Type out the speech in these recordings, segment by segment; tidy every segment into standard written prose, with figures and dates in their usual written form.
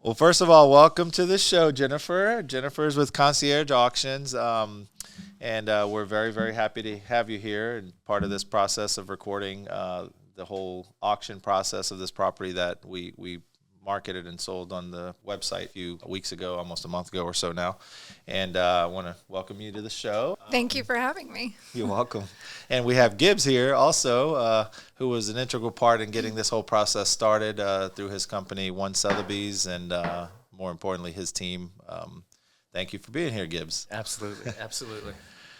Well, first of all, welcome to the show, Jennifer. Jennifer's with Concierge Auctions, and we're very, very happy to have you here and part of this process of recording the whole auction process of this property that we marketed and sold on the website a few weeks ago, almost a month ago or so now. And I want to welcome you to the show. Thank you for having me. You're welcome. And we have Gibbs here also, who was an integral part in getting this whole process started through his company, Sotheby's, and more importantly, his team. Thank you for being here, Gibbs. Absolutely, absolutely.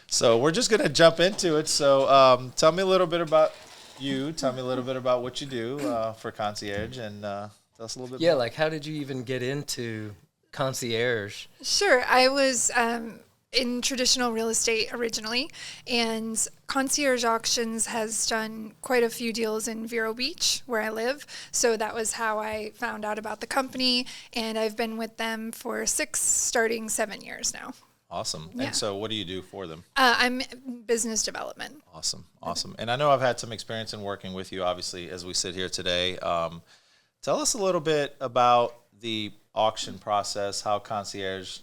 So we're just going to jump into it. So tell me a little bit about you. Tell me a little bit about what you do for Concierge, and tell us a little bit Yeah, more. like how did you even get into concierge? Sure. I was in traditional real estate originally, and Concierge Auctions has done quite a few deals in Vero Beach, where I live. So that was how I found out about the company, and I've been with them for 6, starting 7 years now. Awesome. Yeah. And so what do you do for them? I'm business development. Awesome. And I know I've had some experience in working with you, obviously, as we sit here today. Tell us a little bit about the auction process, how Concierge,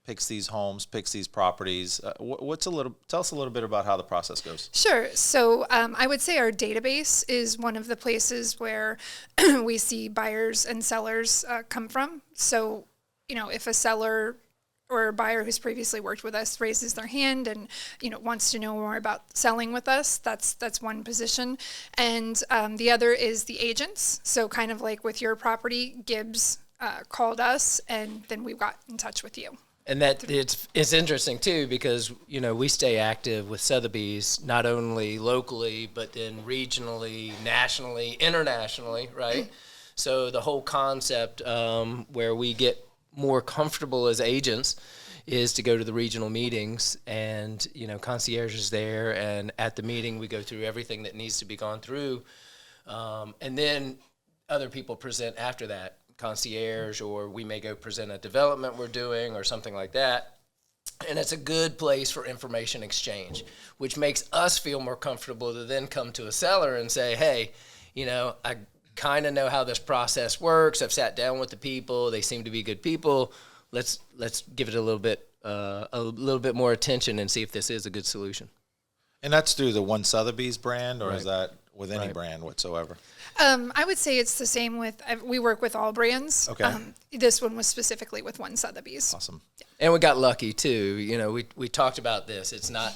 picks these homes, picks these properties. Tell us a little bit about how the process goes. Sure. So I would say our database is one of the places where we see buyers and sellers come from. So, if a seller or a buyer who's previously worked with us raises their hand and wants to know more about selling with us, that's one position. And the other is the agents. So kind of like with your property, Gibbs called us, and then we got in touch with you. And that it's interesting too because we stay active with Sotheby's not only locally but then regionally, nationally, internationally, right? So the whole concept where we get more comfortable as agents is to go to the regional meetings, and concierge is there, and at the meeting we go through everything that needs to be gone through, and then other people present after that, concierge, or we may go present a development we're doing or something like that. And it's a good place for information exchange, which makes us feel more comfortable to then come to a seller and say, hey, I kind of know how this process works. I've sat down with the people. They seem to be good people. Let's give it a little bit more attention and see if this is a good solution. And that's through the Sotheby's brand, or Right. is that with any Right. brand whatsoever? I would say it's the same with, we work with all brands. Okay. This one was specifically with Sotheby's. Awesome. And we got lucky too. We talked about this. It's not,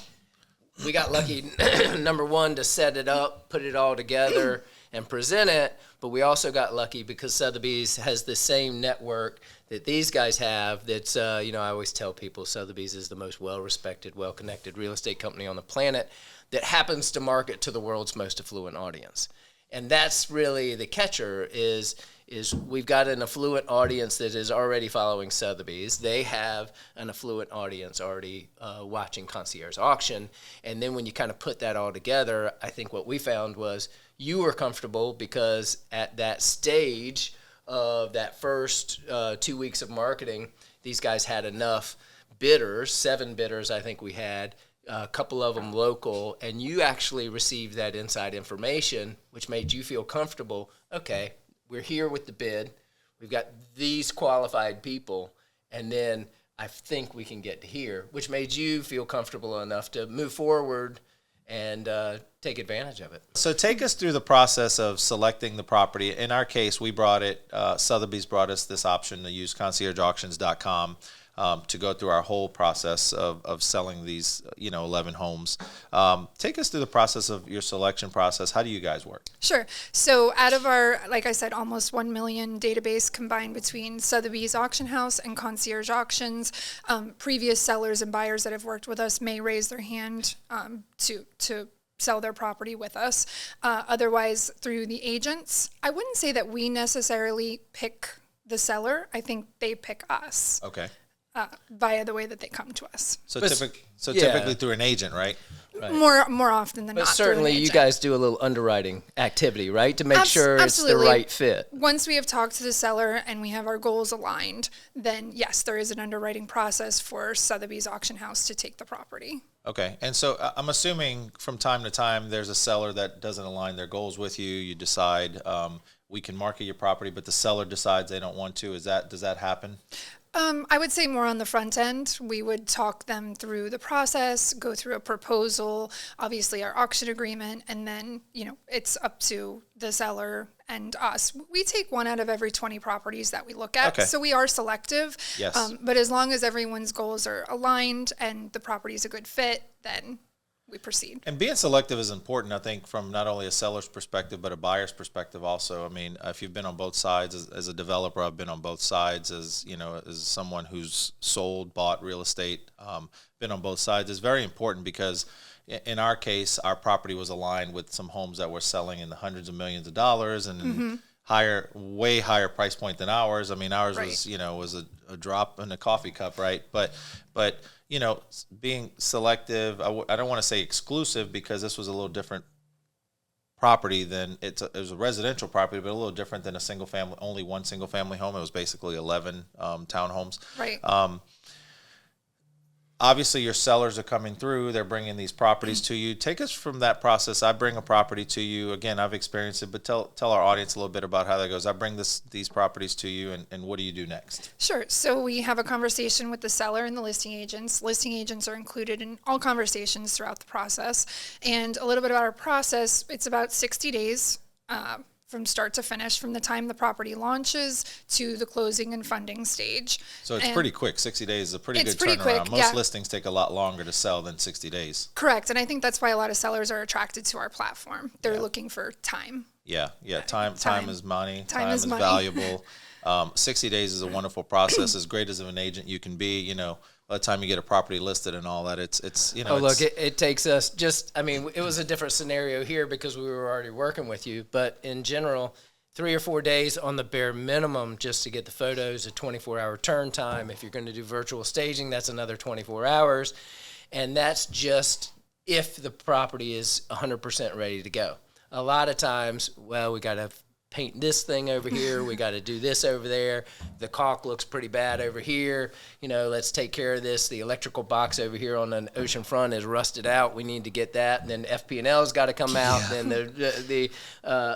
we got lucky, number one, to set it up, put it all together and present it, but we also got lucky because Sotheby's has the same network that these guys have. That's, I always tell people Sotheby's is the most well-respected, well-connected real estate company on the planet that happens to market to the world's most affluent audience. And that's really the catcher is we've got an affluent audience that is already following Sotheby's. They have an affluent audience already watching Concierge Auction. And then when you kind of put that all together, I think what we found was you were comfortable because at that stage of that first 2 weeks of marketing, these guys had enough bidders, 7 bidders I think we had, a couple of them local, and you actually received that inside information, which made you feel comfortable. Okay, we're here with the bid. We've got these qualified people, and then I think we can get to here, which made you feel comfortable enough to move forward and take advantage of it. So take us through the process of selecting the property. In our case, we brought it, Sotheby's brought us this option to use conciergeauctions.com to go through our whole process of selling these, 11 homes. Take us through the process of your selection process. How do you guys work? Sure. So out of our, like I said, almost 1 million database combined between Sotheby's Auction House and Concierge Auctions, previous sellers and buyers that have worked with us may raise their hand to sell their property with us. Otherwise, through the agents, I wouldn't say that we necessarily pick the seller. I think they pick us. Okay. Via the way that they come to us. So, But typically through an agent, right? Right. More often than But not. certainly through an you agent. guys do a little underwriting activity, right? To make sure it's the Absolutely. right fit. Once we have talked to the seller and we have our goals aligned, then yes, there is an underwriting process for Sotheby's Auction House to take the property. Okay. And so I'm assuming from time to time there's a seller that doesn't align their goals with you. You decide we can market your property, but the seller decides they don't want to. Does that happen? I would say more on the front end. We would talk them through the process, go through a proposal, obviously our auction agreement, and then, it's up to the seller and us. We take 1 out of every 20 properties that we look at. Okay. So we are selective. Yes. But as long as everyone's goals are aligned and the property is a good fit, then we proceed. And being selective is important, I think, from not only a seller's perspective, but a buyer's perspective also. I mean, if you've been on both sides as a developer, I've been on both sides as someone who's sold, bought real estate, been on both sides. It's very important because in our case, our property was aligned with some homes that were selling in the hundreds of millions of dollars and way higher price point than ours. I mean, ours was a drop in a coffee cup, right? But being selective, I don't want to say exclusive because this was a little different property than it was a residential property, but a little different than only one single family home. It was basically 11 townhomes. Right. Obviously, your sellers are coming through. They're bringing these properties to you. Take us from that process. I bring a property to you. Again, I've experienced it, but tell our audience a little bit about how that goes. I bring these properties to you, and what do you do next? Sure. So we have a conversation with the seller and the listing agents. Listing agents are included in all conversations throughout the process. And a little bit about our process, it's about 60 days from start to finish, from the time the property launches to the closing and funding stage. So it's pretty quick. 60 days is a pretty good pretty turnaround. quick, Most listings take a lot longer to sell than 60 days. Correct. And I think that's why a lot of sellers are attracted to our platform. They're looking for time. Yeah. Time is money. Time is money. Valuable. 60 days is a wonderful process. As great as an agent you can be, by the time you get a property listed and all that, it takes us it was a different scenario here because we were already working with you, but in general, 3 or 4 days on the bare minimum just to get the photos, a 24-hour turn time. If you're going to do virtual staging, that's another 24 hours. And that's just if the property is 100% ready to go. A lot of times, we got to paint this thing over here. We got to do this over there. The caulk looks pretty bad over here. Let's take care of this. The electrical box over here on an ocean front is rusted out. We need to get that. And then FP&L's got to come out. Yeah. Then the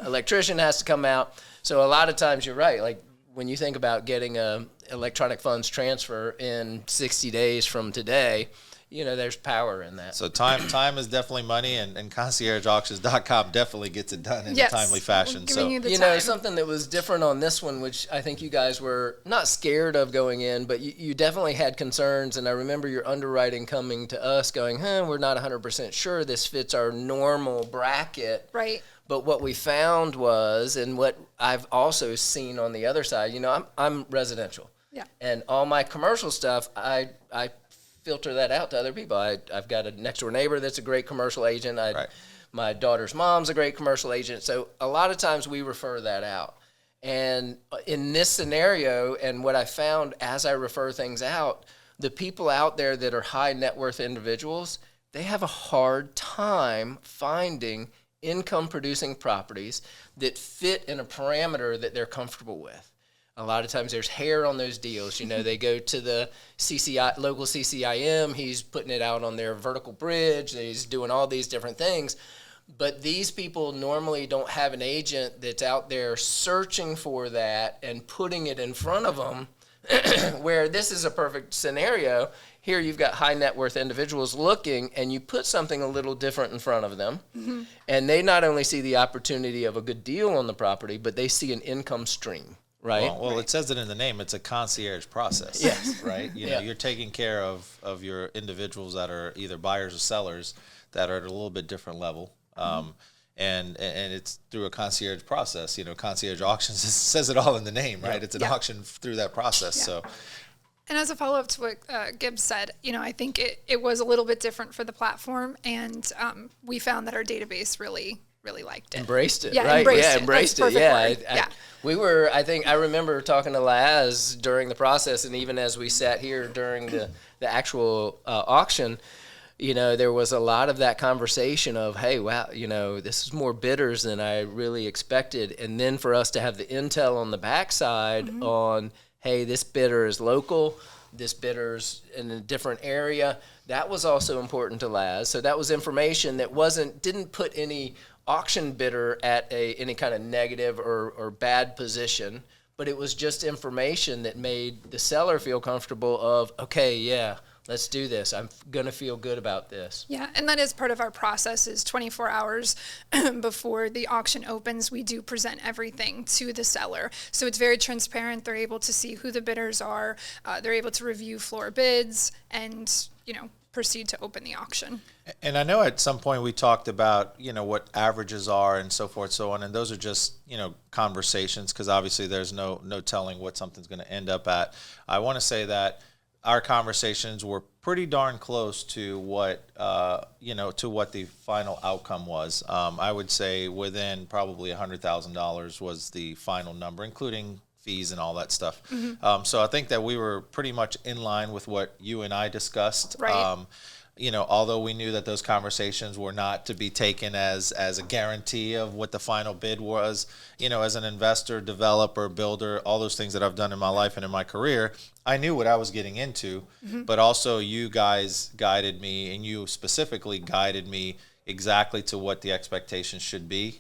electrician has to come out. So a lot of times you're right. Like when you think about getting a electronic funds transfer in 60 days from today, there's power in that. So time is definitely money, and conciergeauctions.com definitely gets it done in a timely fashion. Something that was different on this one, which I think you guys were not scared of going in, but you definitely had concerns. And I remember your underwriting coming to us going, we're not 100% sure this fits our normal bracket. Right. But what we found was, and what I've also seen on the other side, I'm residential. Yeah. And all my commercial stuff, I filter that out to other people. I've got a next door neighbor that's a great commercial agent. My daughter's mom's a great commercial agent. So a lot of times we refer that out. And in this scenario, and what I found as I refer things out, the people out there that are high net worth individuals, they have a hard time finding income producing properties that fit in a parameter that they're comfortable with. A lot of times there's hair on those deals. They go to the local CCIM. He's putting it out on their vertical bridge. He's doing all these different things. But these people normally don't have an agent that's out there searching for that and putting it in front of them, where this is a perfect scenario. Here you've got high net worth individuals looking, and you put something a little different in front of them. Mm-hmm. And they not only see the opportunity of a good deal on the property, but they see an income stream. Right. Well, it says it in the name. It's a concierge process. Yes. Right. You're taking care of your individuals that are either buyers or sellers that are at a little bit different level. And it's through a concierge process. Concierge auctions says it all in the name, right? It's an auction through that process. Yeah. So. And as a follow-up to what Gibbs said, I think it was a little bit different for the platform, and we found that our database really liked it. Embraced it, yeah, right? Embraced it. Yeah. I remember talking to Laz during the process, and even as we sat here during the actual auction, there was a lot of that conversation of, hey, wow, this is more bidders than I really expected. And then for us to have the intel on the backside on, hey, this bidder is local, this bidder's in a different area, that was also important to Laz. So that was information that didn't put any auction bidder at any kind of negative or bad position, but it was just information that made the seller feel comfortable of, okay, yeah, let's do this. I'm going to feel good about this. Yeah, and that is part of our process is 24 hours before the auction opens, we do present everything to the seller. So it's very transparent. They're able to see who the bidders are. They're able to review floor bids and, proceed to open the auction. And I know at some point we talked about, what averages are and so forth, so on, and those are just, conversations, because obviously there's no telling what something's going to end up at. I want to say that our conversations were pretty darn close to what, to what the final outcome was. I would say within probably $100,000 was the final number, including fees and all that stuff. Mm-hmm. So I think that we were pretty much in line with what you and I discussed. Right. Although we knew that those conversations were not to be taken as a guarantee of what the final bid was, as an investor, developer, builder, all those things that I've done in my life and in my career, I knew what I was getting into, mm-hmm. but also you guys guided me, and you specifically guided me exactly to what the expectations should be.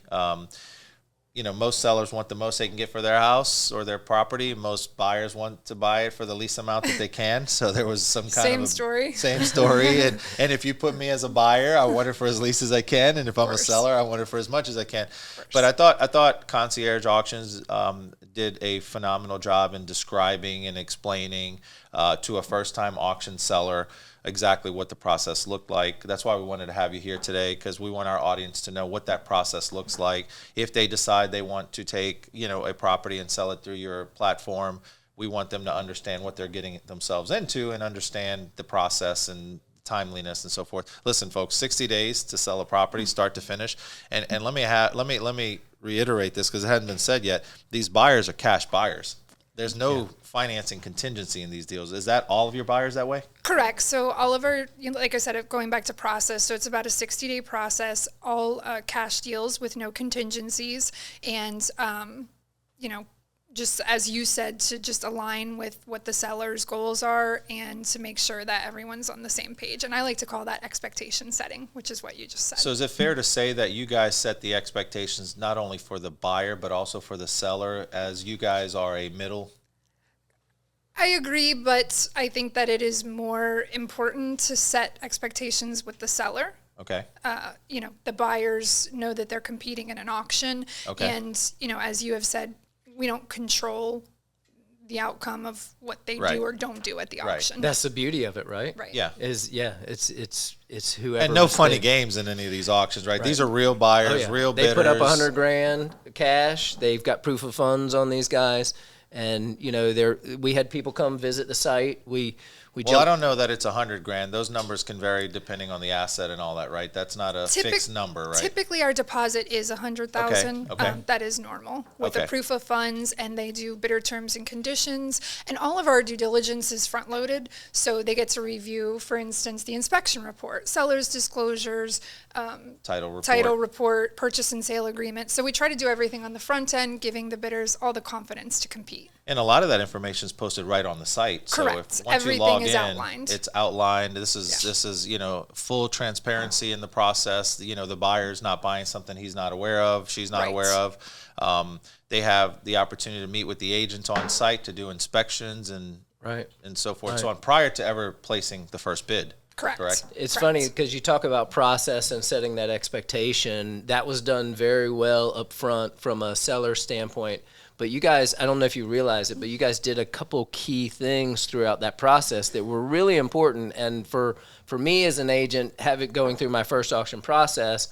Most sellers want the most they can get for their house or their property. Most buyers want to buy it for the least amount that they can. So there was some kind Same of story. Same story. And if you put me as a buyer, I want it for as least as I can. And if I'm a seller, I want it for as much as I can. But I thought Concierge Auctions did a phenomenal job in describing and explaining to a first-time auction seller exactly what the process looked like. That's why we wanted to have you here today, because we want our audience to know what that process looks like. If they decide they want to take, a property and sell it through your platform, we want them to understand what they're getting themselves into and understand the process and timeliness and so forth. Listen, folks, 60 days to sell a property, start to finish. And let me reiterate this, because it hadn't been said yet. These buyers are cash buyers. There's no financing contingency in these deals. Is that all of your buyers that way? Correct. So all of our, like I said, going back to process, so it's about a 60-day process, all cash deals with no contingencies. And, just as you said, to just align with what the seller's goals are and to make sure that everyone's on the same page. And I like to call that expectation setting, which is what you just said. So is it fair to say that you guys set the expectations not only for the buyer, but also for the seller, as you guys are a middle? I agree, but I think that it is more important to set expectations with the seller. Okay. The buyers know that they're competing in an auction. Okay. And, as you have said, we don't control the outcome of what they do or don't do at the auction. That's the beauty of it, right? Right. Yeah. It's whoever. And no funny games in any of these auctions, right? These are real buyers, real bidders. They put up $100,000 cash. They've got proof of funds on these guys, and we had people come visit the site. I don't know that it's $100,000. Those numbers can vary depending on the asset and all that, right? That's not a fixed number, right? Typically, our deposit is $100,000. Okay. That is normal with a proof of funds, and they do bidder terms and conditions. And all of our due diligence is front loaded, so they get to review, for instance, the inspection report, seller's disclosures, title report, purchase and sale agreement. So we try to do everything on the front end, giving the bidders all the confidence to compete. And a lot of that information is posted right on the site. Correct. So once Everything you log is in, outlined. it's outlined. This is full transparency in the process. The buyer's not buying something he's not aware of, she's not aware of. They have the opportunity to meet with the agents on site to do inspections and so forth, so on, prior to ever placing the first bid. Correct. It's funny because you talk about process and setting that expectation. That was done very well up front from a seller standpoint. But you guys, I don't know if you realize it, but you guys did a couple key things throughout that process that were really important. And for me as an agent, going through my first auction process,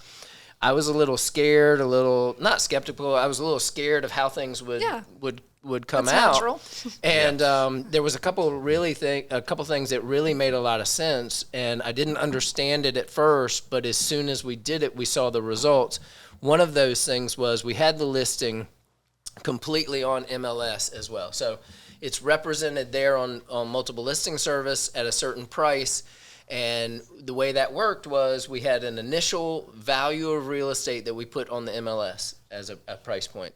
I was a little scared, not skeptical. I was a little scared of how things would come That's out. Natural. And there was a couple things that really made a lot of sense. And I didn't understand it at first, but as soon as we did it, we saw the results. One of those things was we had the listing completely on MLS as well. So it's represented there on multiple listing service at a certain price. And the way that worked was we had an initial value of real estate that we put on the MLS as a price point.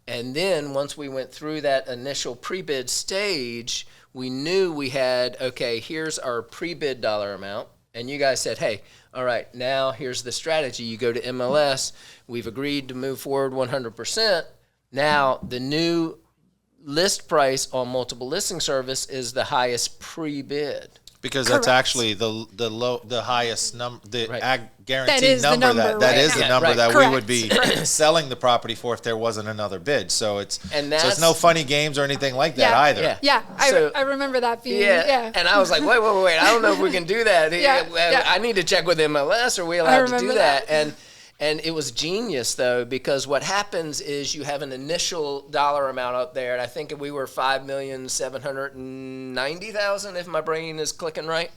And then once we went through that initial pre-bid stage, we knew we had, here's our pre-bid dollar amount. And you guys said, hey, all right, now here's the strategy. You go to MLS. We've agreed to move forward 100%. Now the new list price on multiple listing service is the highest pre-bid. Because Correct. that's actually the highest number, Right. guaranteed That is the number, number, that right. is the Yeah, number right. that we Correct. would be selling the property for if there wasn't another bid. So it's that's no funny games or anything like that Yeah. either. Yeah. Yeah, So- I remember that being, Yeah. And I was like, wait. I don't know if we can do that. Yeah. I need to check with MLS. Are we allowed to do remember that? that. And it was genius, though, because what happens is you have an initial dollar amount up there, and I think we were $5,790,000, if my brain is clicking right.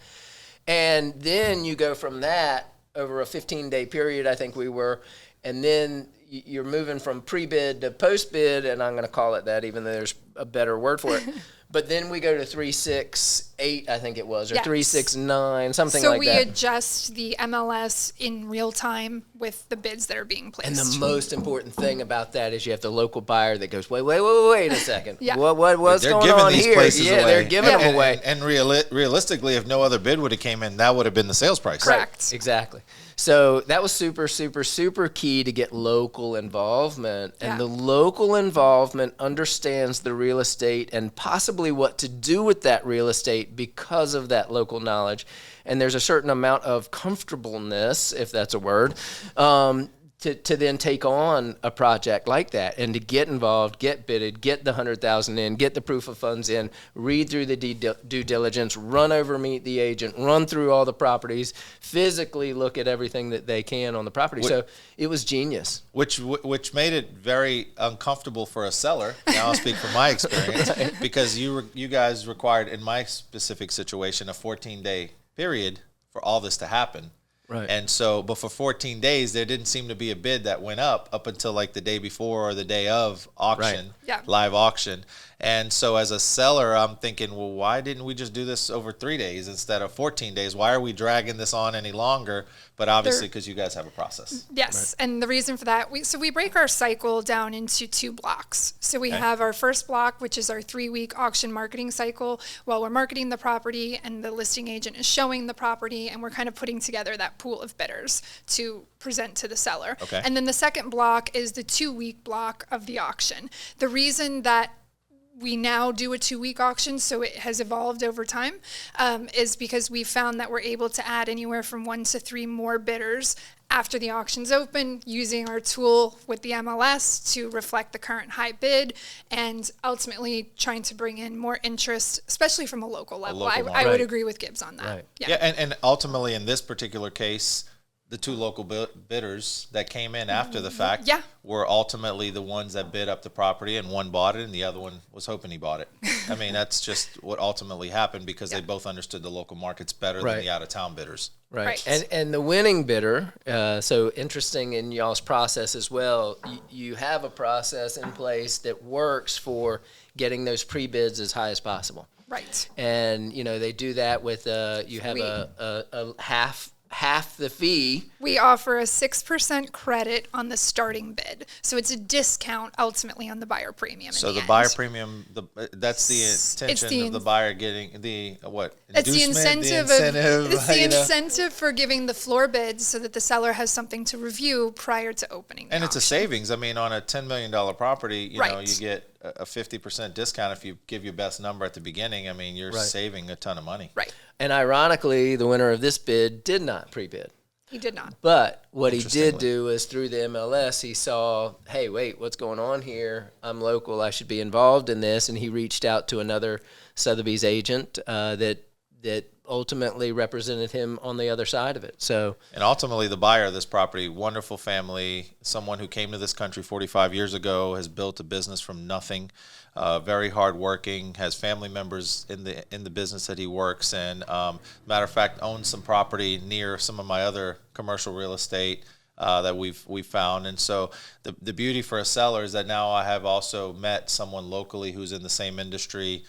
And then you go from that over a 15-day period, I think we were, and then you're moving from pre-bid to post-bid, and I'm going to call it that, even though there's a better word for it. But then we go to 368, I think it was, or Yes. 369, something so like we that. adjust the MLS in real time with the bids that are being placed. And the most important thing about that is you have the local buyer that goes, wait a second. Yeah. What's They're going giving on these here? places Yeah, away. they're giving them And- away. And realistically, if no other bid would have came in, that would have been the sales price. Correct. Exactly. So that was super, super, super key to get local involvement. And Yeah. the local involvement understands the real estate and possibly what to do with that real estate because of that local knowledge. And there's a certain amount of comfortableness, if that's a word, to then take on a project like that and to get involved, get bidded, get the 100,000 in, get the proof of funds in, read through the due diligence, run over, meet the agent, run through all the properties, physically look at everything that they can on the property. So it was genius. Which made it very uncomfortable for a seller. Now I'll speak from my experience because you guys required, in my specific situation, a 14-day period for all this to happen. Right. And so, but for 14 days, there didn't seem to be a bid that went up until like the day before or the day of auction, Right. Yeah. live auction. And so as a seller, I'm thinking, well, why didn't we just do this over 3 days instead of 14 days? Why are we dragging this on any longer? But obviously, because you guys have a process. Yes, and the reason for that, we break our cycle down into 2 blocks. So we have our first block, which is our 3-week auction marketing cycle, while we're marketing the property and the listing agent is showing the property, and we're kind of putting together that pool of bidders to present to the seller. Okay. And then the second block is the 2-week block of the auction. The reason that we now do a 2-week auction, so it has evolved over time, is because we found that we're able to add anywhere from 1 to 3 more bidders after the auction's open, using our tool with the MLS to reflect the current high bid, and ultimately trying to bring in more interest, especially from a local level. local I would Right. agree with Gibbs on that. Right. Yeah, and ultimately in this particular case, the 2 local bidders that came in after the fact Yeah. were ultimately the ones that bid up the property, and one bought it and the other one was hoping he bought it. I mean, that's just what ultimately happened because they both understood the local markets better than Right. the out-of-town bidders. Right. Right. And the winning bidder, so interesting in y'all's process as well, you have a process in place that works for getting those pre-bids as high as possible. Right. And, they do that with, you have a half the fee. We offer a 6% credit on the starting bid. So it's a discount ultimately on the buyer premium. So in the end. buyer premium, that's the intention the of the buyer getting the what? It's the Inducement, incentive. It's the you know? incentive for giving the floor bids so that the seller has something to review prior to opening. The And it's a auction. savings. I mean, on a $10 million property, you know, Right. you get a 50% discount if you give your best number at the beginning. I mean, you're Right. saving a ton of money. Right. And ironically, the winner of this bid did not pre-bid. He did not. But what he did Interestingly. do is through the MLS, he saw, hey, wait, what's going on here? I'm local. I should be involved in this. And he reached out to another Sotheby's agent that ultimately represented him on the other side of it. So, And ultimately, the buyer of this property, wonderful family, someone who came to this country 45 years ago, has built a business from nothing, very hardworking, has family members in the business that he works in. Matter of fact, owns some property near some of my other commercial real estate that we've found. And so the beauty for a seller is that now I have also met someone locally who's in the same industry.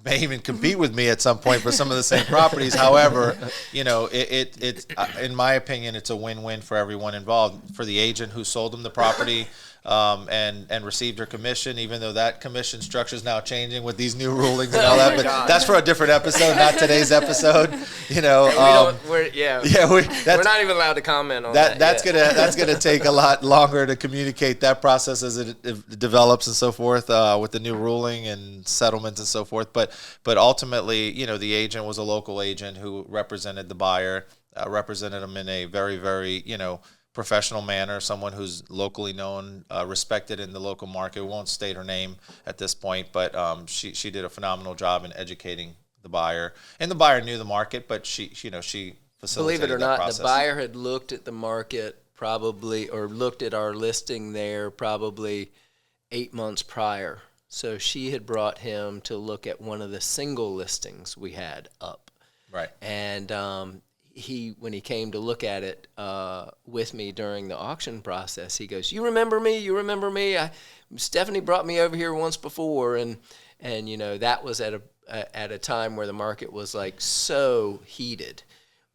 May even compete with me at some point for some of the same properties. However, you know, it's in my opinion, it's a win-win for everyone involved. For the agent who sold them the property, and received her commission, even though that commission structure is now changing with these new rulings and all that. But that's for a different episode, not today's episode. You know, we're not even allowed to comment on that. That's gonna take a lot longer to communicate that process as it develops and so forth with the new ruling and settlements and so forth. But ultimately, you know, the agent was a local agent who represented the buyer, represented him in a very, very, you know, professional manner, someone who's locally known, respected in the local market. We won't state her name at this point, but she did a phenomenal job in educating the buyer, and the buyer knew the market, but she facilitated. Believe it or not, process. The buyer had looked at the market probably, or looked at our listing there probably 8 months prior. So she had brought him to look at one of the single listings we had up. Right. And when he came to look at it with me during the auction process, he goes, "You remember me? You remember me? Stephanie brought me over here once before," and you know, that was at a time where the market was like so heated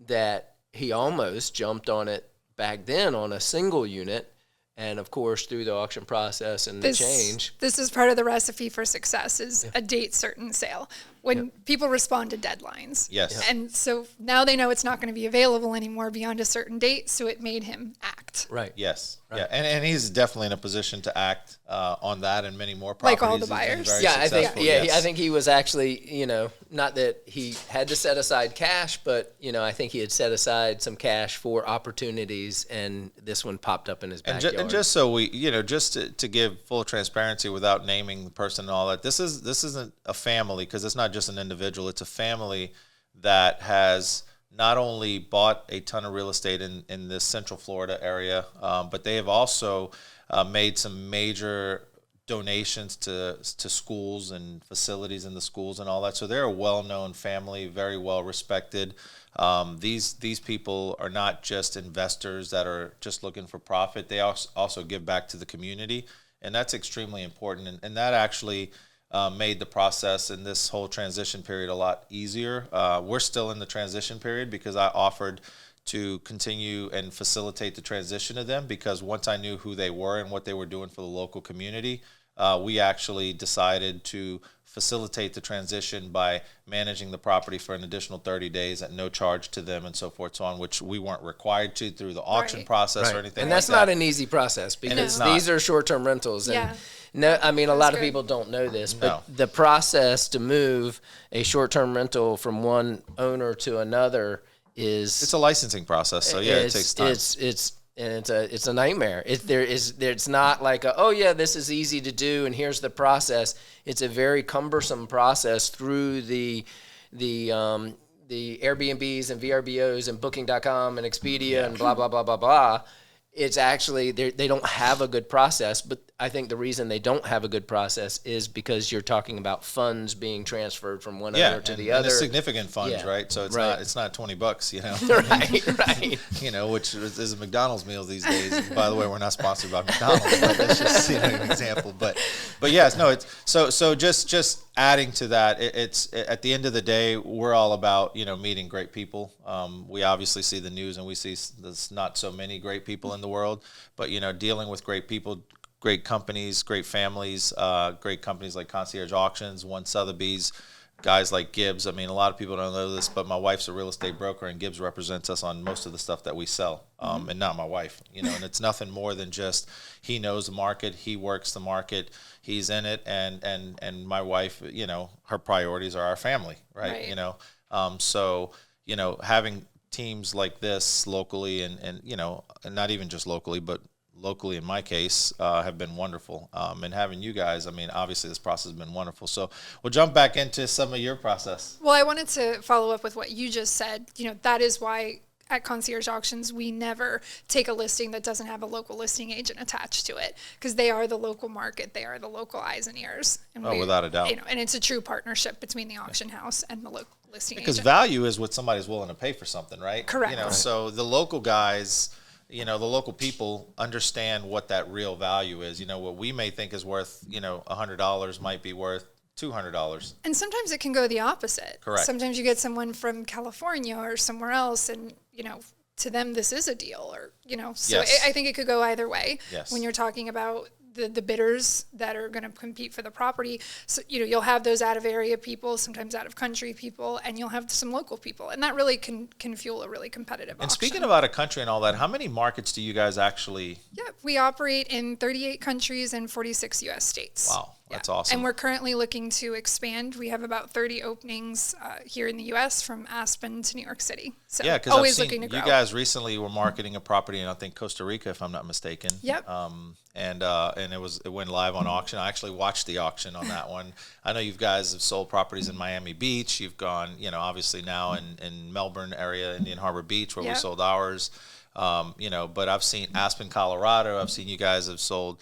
that he almost jumped on it back then on a single unit. And of course, through the auction process and the change. This is part of the recipe for success, is a date certain sale. When people respond to deadlines. Yes. And so now they know it's not going to be available anymore beyond a certain date, so it made him act. Right. Yes. Right. Yeah. And he's definitely in a position to act on that and many more Like properties. all the buyers. Yeah, I think he was actually, you know, not that he had to set aside cash, but, you know, I think he had set aside some cash for opportunities, and this one popped up in his backyard. And just so we, you know, just to give full transparency without naming the person and all that, this isn't a family, because it's not just an individual. It's a family that has not only bought a ton of real estate in this Central Florida area, but they have also made some major donations to schools and facilities in the schools and all that. So they're a well-known family, very well respected. These people are not just investors that are just looking for profit. They also give back to the community, and that's extremely important. And that actually made the process in this whole transition period a lot easier. We're still in the transition period because I offered to continue and facilitate the transition of them, because once I knew who they were and what they were doing for the local community, we actually decided to facilitate the transition by managing the property for an additional 30 days at no charge to them and so forth, so on, which we weren't required to through the auction process or anything and like that's that. not an easy process, because these are short-term rentals. And no, I mean, a lot of people don't know this, but the process to move a short-term rental from one owner to another it's a licensing process, so it takes time. It's a nightmare. It's not like this is easy to do and here's the process. It's a very cumbersome process through the Airbnbs and VRBOs and Booking.com and Expedia and blah blah blah blah blah. It's actually they don't have a good process, but I think the reason they don't have a good process is because you're talking about funds being transferred from one owner to the other. And significant funds, right? So it's not $20, you know. right. You know, which is a McDonald's meal these days. And by the way, we're not sponsored by McDonald's, but that's just an example. But yes, no, it's so just adding to that, it's at the end of the day, we're all about, you know, meeting great people. We obviously see the news and we see there's not so many great people in the world, but, you know, dealing with great people, great companies, great families, great companies like Concierge Auctions, Sotheby's, guys like Gibbs. I mean, a lot of people don't know this, but my wife's a real estate broker, and Gibbs represents us on most of the stuff that we sell, and not my wife, you know, and it's nothing more than just he knows the market, he works the market, he's in it, and my wife, you know, her priorities are our family, right? You know, so, you know, having teams like this locally and you know, and not even just locally, but locally in my case, have been wonderful. And having you guys, I mean, obviously this process has been wonderful. So we'll jump back into some of your process. Well, I wanted to follow up with what you just said. You know, that is why at Concierge Auctions, we never take a listing that doesn't have a local listing agent attached to it, because they are the local market. They are the local eyes and ears. And without a doubt. You know, and it's a true partnership between the auction house and the local listing agent. Because value is what somebody's willing to pay for something, right? Correct. You know, so the local guys, you know, the local people understand what that real value is. You know, what we may think is worth, you know, $100 might be worth $200. And sometimes it can go the opposite. Correct. Sometimes you get someone from California or somewhere else, and, you know, to them this is a deal, or, you know, so I think it could go either way. Yes. When you're talking about the bidders that are going to compete for the property. So, you'll have those out of area people, sometimes out of country people, and you'll have some local people. And that really can fuel a really competitive auction. And speaking of out of country and all that, how many markets do you guys actually? Yeah, we operate in 38 countries and 46 U.S. states. Wow, that's awesome. And we're currently looking to expand. We have about 30 openings here in the U.S. from Aspen to New York City. So yeah, because always I've looking seen to you grow. guys recently were marketing a property in, I think, Costa Rica, if I'm not mistaken. Yep. And it went live on auction. I actually watched the auction on that one. I know you guys have sold properties in Miami Beach. You've gone, obviously now in Melbourne area, Indian Harbor Beach, where we Yep. sold ours. But I've seen Aspen, Colorado. I've seen you guys have sold,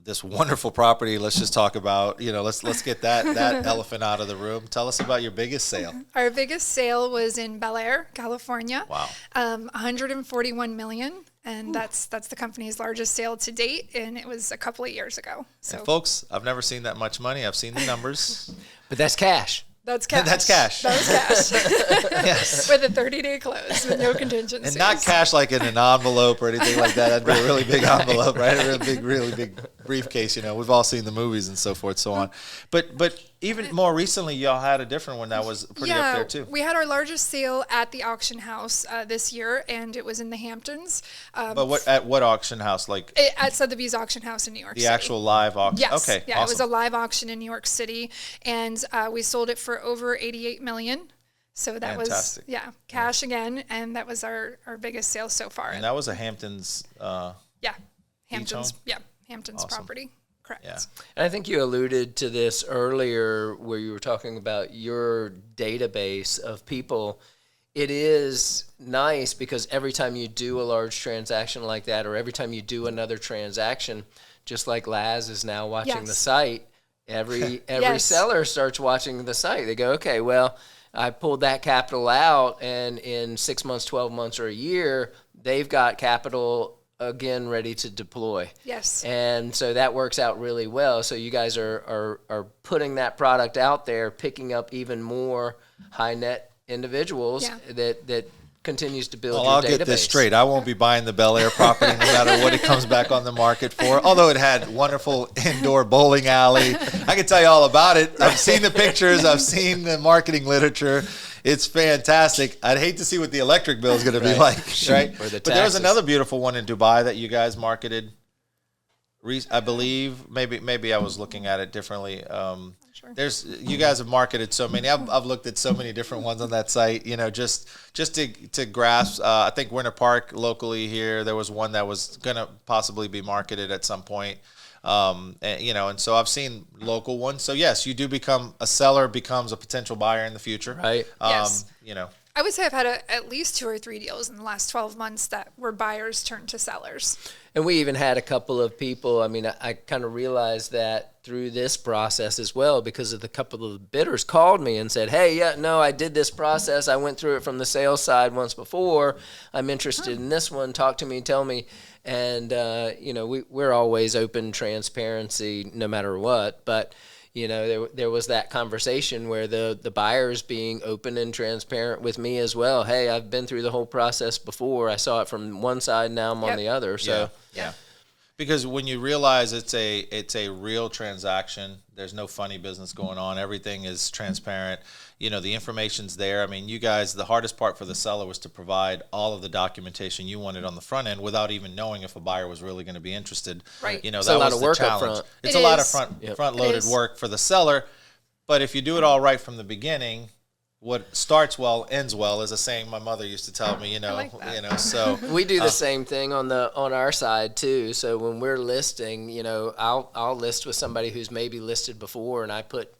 this wonderful property. Let's just talk about, let's get that elephant out of the room. Tell us about your biggest sale. Our biggest sale was in Bel Air, California. Wow. 141 million. And that's the company's largest sale to date, and it was a couple of years ago. So And folks, I've never seen that much money. I've seen the numbers. But that's cash. that's cash. That's cash. That was cash. Yes. With a 30-day close, with no contingencies. And not cash like in an envelope or anything like that. That'd be a really big envelope, right? A really big briefcase. We've all seen the movies and so forth, so on. But even more recently, y'all had a different one that was pretty up there too. We had our largest sale at the auction house this year, and it was in the Hamptons. But at what auction house? Like At Sotheby's auction house in New York the City. actual live auction? Yes. Okay. Yeah, awesome. it was a live auction in New York City, and we sold it for over 88 million. So that Fantastic. was cash again, and that was our biggest sale so far. And that was a Hamptons. Hamptons. home? Yeah, Hamptons Awesome. property. Correct. Yeah. And I think you alluded to this earlier where you were talking about your database of people. It is nice because every time you do a large transaction like that, or every time you do another transaction, just like Laz is now watching the Yes. site, every Yes. seller starts watching the site. They go, okay, well, I pulled that capital out, and in 6 months, 12 months, or a year, they've got capital again ready to deploy. Yes. And so that works out really well. So you guys are putting that product out there, picking up even more high net individuals Yeah. that continues to build Well, your I'll database. get this straight. I won't be buying the Bel Air property no matter what it comes back on the market for. Although it had wonderful indoor bowling alley. I can tell you all about it. I've seen the pictures. I've seen the marketing literature. It's fantastic. I'd hate to see what the electric bill is going to be like, right? Or the But there was taxes. another beautiful one in Dubai that you guys marketed. I believe maybe I was looking at it differently. Sure. You guys have marketed so many. I've looked at so many different ones on that site. just to grasp. I think Winter Park locally here, there was one that was gonna possibly be marketed at some point. And so I've seen local ones. So yes, you do become a seller, becomes a potential buyer in the future, Right. Yes. I would say I've had at least 2 or 3 deals in the last 12 months that were buyers turned to sellers. And we even had a couple of people, I kind of realized that through this process as well, because of the couple of the bidders called me and said, hey, I did this process. I went through it from the sales side once before. I'm interested in this one. Talk to me, tell me. And, we're always open transparency no matter what. But, there was that conversation where the buyer's being open and transparent with me as well. Hey, I've been through the whole process before. I saw it from one side, now I'm on the other. So yeah. Because when you realize it's a real transaction, there's no funny business going on. Everything is transparent. The information's there. You guys, the hardest part for the seller was to provide all of the documentation you wanted on the front end without even knowing if a buyer was really going to be interested. Right. It's that a lot was of the work up challenge. front. It's It a lot of is. front-loaded It is. work for the seller. But if you do it all right from the beginning, what starts well ends well is a saying my mother used to tell me. like that. So We do the same thing on our side too. So when we're listing, I'll list with somebody who's maybe listed before, and I put,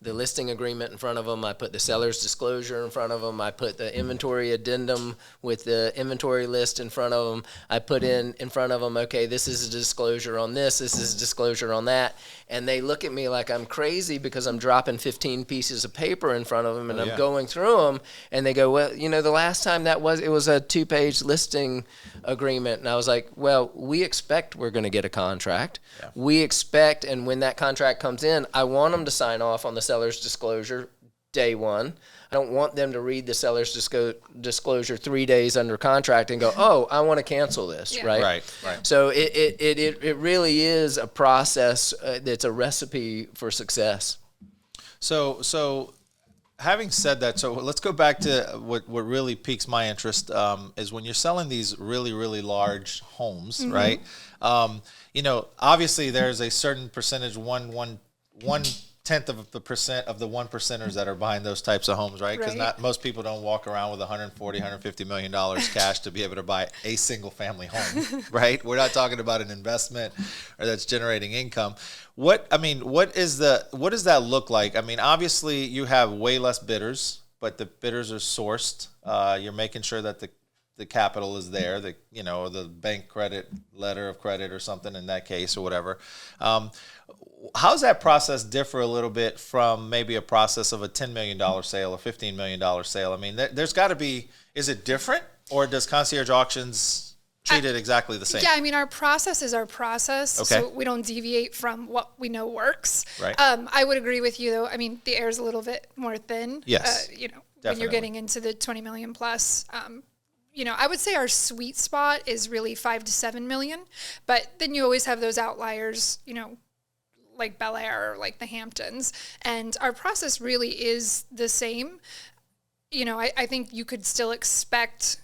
the listing agreement in front of them. I put the seller's disclosure in front of them. I put the inventory addendum with the inventory list in front of them. I put in front of them, okay, this is a disclosure on this. This is a disclosure on that. And they look at me like I'm crazy because I'm dropping 15 pieces of paper in front of them and I'm going through them. And they go, well, the last time it was a 2-page listing agreement. And I was like, well, we expect we're going to get a contract. We expect, and when that contract comes in, I want them to sign off on the seller's disclosure day one. I don't want them to read the seller's disclosure 3 days under contract and go, oh, I want to cancel this, Yeah. right? Right. So it really is a process that's a recipe for success. So having said that, so let's go back to what really piques my interest is when you're selling these really, really large homes, right? Obviously there's a certain percentage, one tenth of the percent of the 1%ers that are buying those types of homes, right? Because not most people don't walk around with $140-150 million cash to be able to buy a single family home, right? We're not talking about an investment or that's generating income. What does that look like? I mean, obviously you have way less bidders, but the bidders are sourced. You're making sure that the capital is there, the bank credit, letter of credit or something in that case or whatever. How's that process differ a little bit from maybe a process of a $10 million sale or $15 million sale? I mean, there's got to be, is it different, or does Concierge Auctions treat it exactly the same? Yeah, I mean, our process is our process, Okay. so we don't deviate from what we know works. Right. I would agree with you, though. I mean, the air is a little bit more thin. Yes, when definitely. you're getting into the 20 million plus. I would say our sweet spot is really 5 to 7 million, but then you always have those outliers, like Bel Air or like the Hamptons, and our process really is the same. I think you could still expect,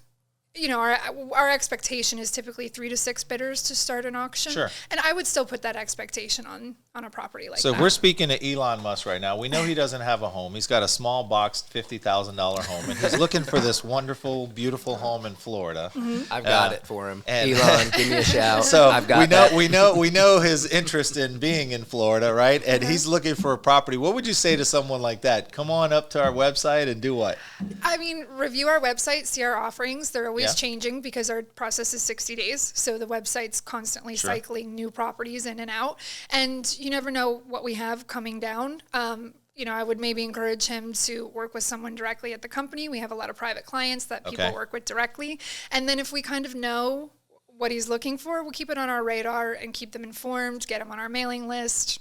our expectation is typically 3 to 6 bidders to start an auction. Sure. And I would still put that expectation on a property like So that. we're speaking to Elon Musk right now. We know he doesn't have a home. He's got a small boxed $50,000 home, and he's looking for this wonderful, beautiful home in Florida. I've got it for him. and- Elon, give me a shout. So I've got that. we know his interest in being in Florida, right? And he's looking for a property. What would you say to someone like that? Come on up to our website and do what? I mean, review our website, see our offerings. They're always Yeah. changing because our process is 60 days. So the website's constantly cycling new properties in and out. And you never know what we have coming down. I would maybe encourage him to work with someone directly at the company. We have a lot of private clients that people Okay. work with directly. And then if we kind of know what he's looking for, we'll keep it on our radar and keep them informed, get them on our mailing list,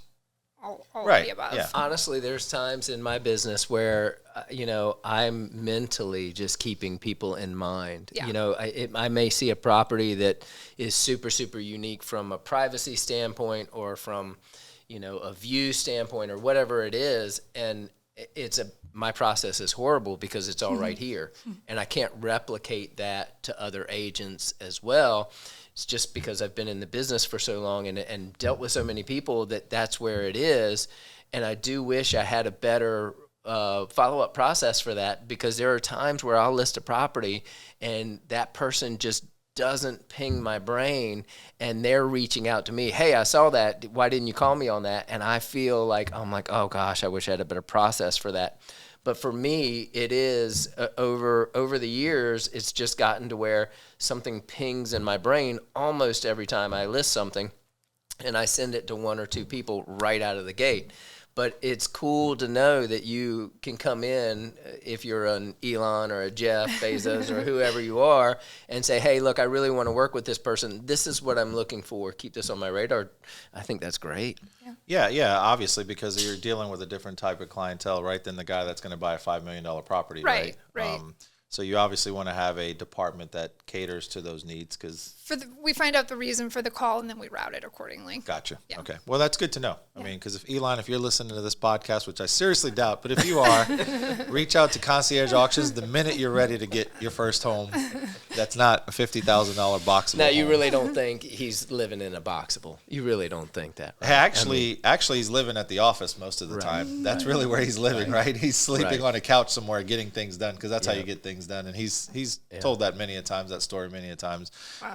all Right, of the above. yeah. Honestly, there's times in my business where, I'm mentally just keeping people in mind. Yeah. I may see a property that is super, super unique from a privacy standpoint or from, a view standpoint or whatever it is. And my process is horrible because it's all right here. And I can't replicate that to other agents as well. It's just because I've been in the business for so long and dealt with so many people that's where it is. And I do wish I had a better follow-up process for that, because there are times where I'll list a property and that person just doesn't ping my brain and they're reaching out to me. Hey, I saw that. Why didn't you call me on that? And I feel like, oh gosh, I wish I had a better process for that. But for me, it is over the years, it's just gotten to where something pings in my brain almost every time I list something, and I send it to 1 or 2 people right out of the gate. But it's cool to know that you can come in, if you're an Elon or a Jeff Bezos or whoever you are, and say, hey, look, I really want to work with this person. This is what I'm looking for. Keep this on my radar. I think that's great. Yeah, obviously, because you're dealing with a different type of clientele, right, than the guy that's going to buy a $5 million property, right? Right. So you obviously want to have a department that caters to those needs, because We find out the reason for the call and then we route it accordingly. Gotcha. Yeah. Okay. Well, that's good to know. I mean, because if you're listening to this podcast, which I seriously doubt, but if you are, reach out to Concierge Auctions the minute you're ready to get your first home. That's not a $50,000 boxable. Now, you home. really don't think he's living in a boxable. You really don't think that, right? Hey, actually, he's living at the office most of the time. That's really where he's living, right? He's sleeping on a couch somewhere, getting things done, because that's how you get things done. And he's told that story many a times. Wow.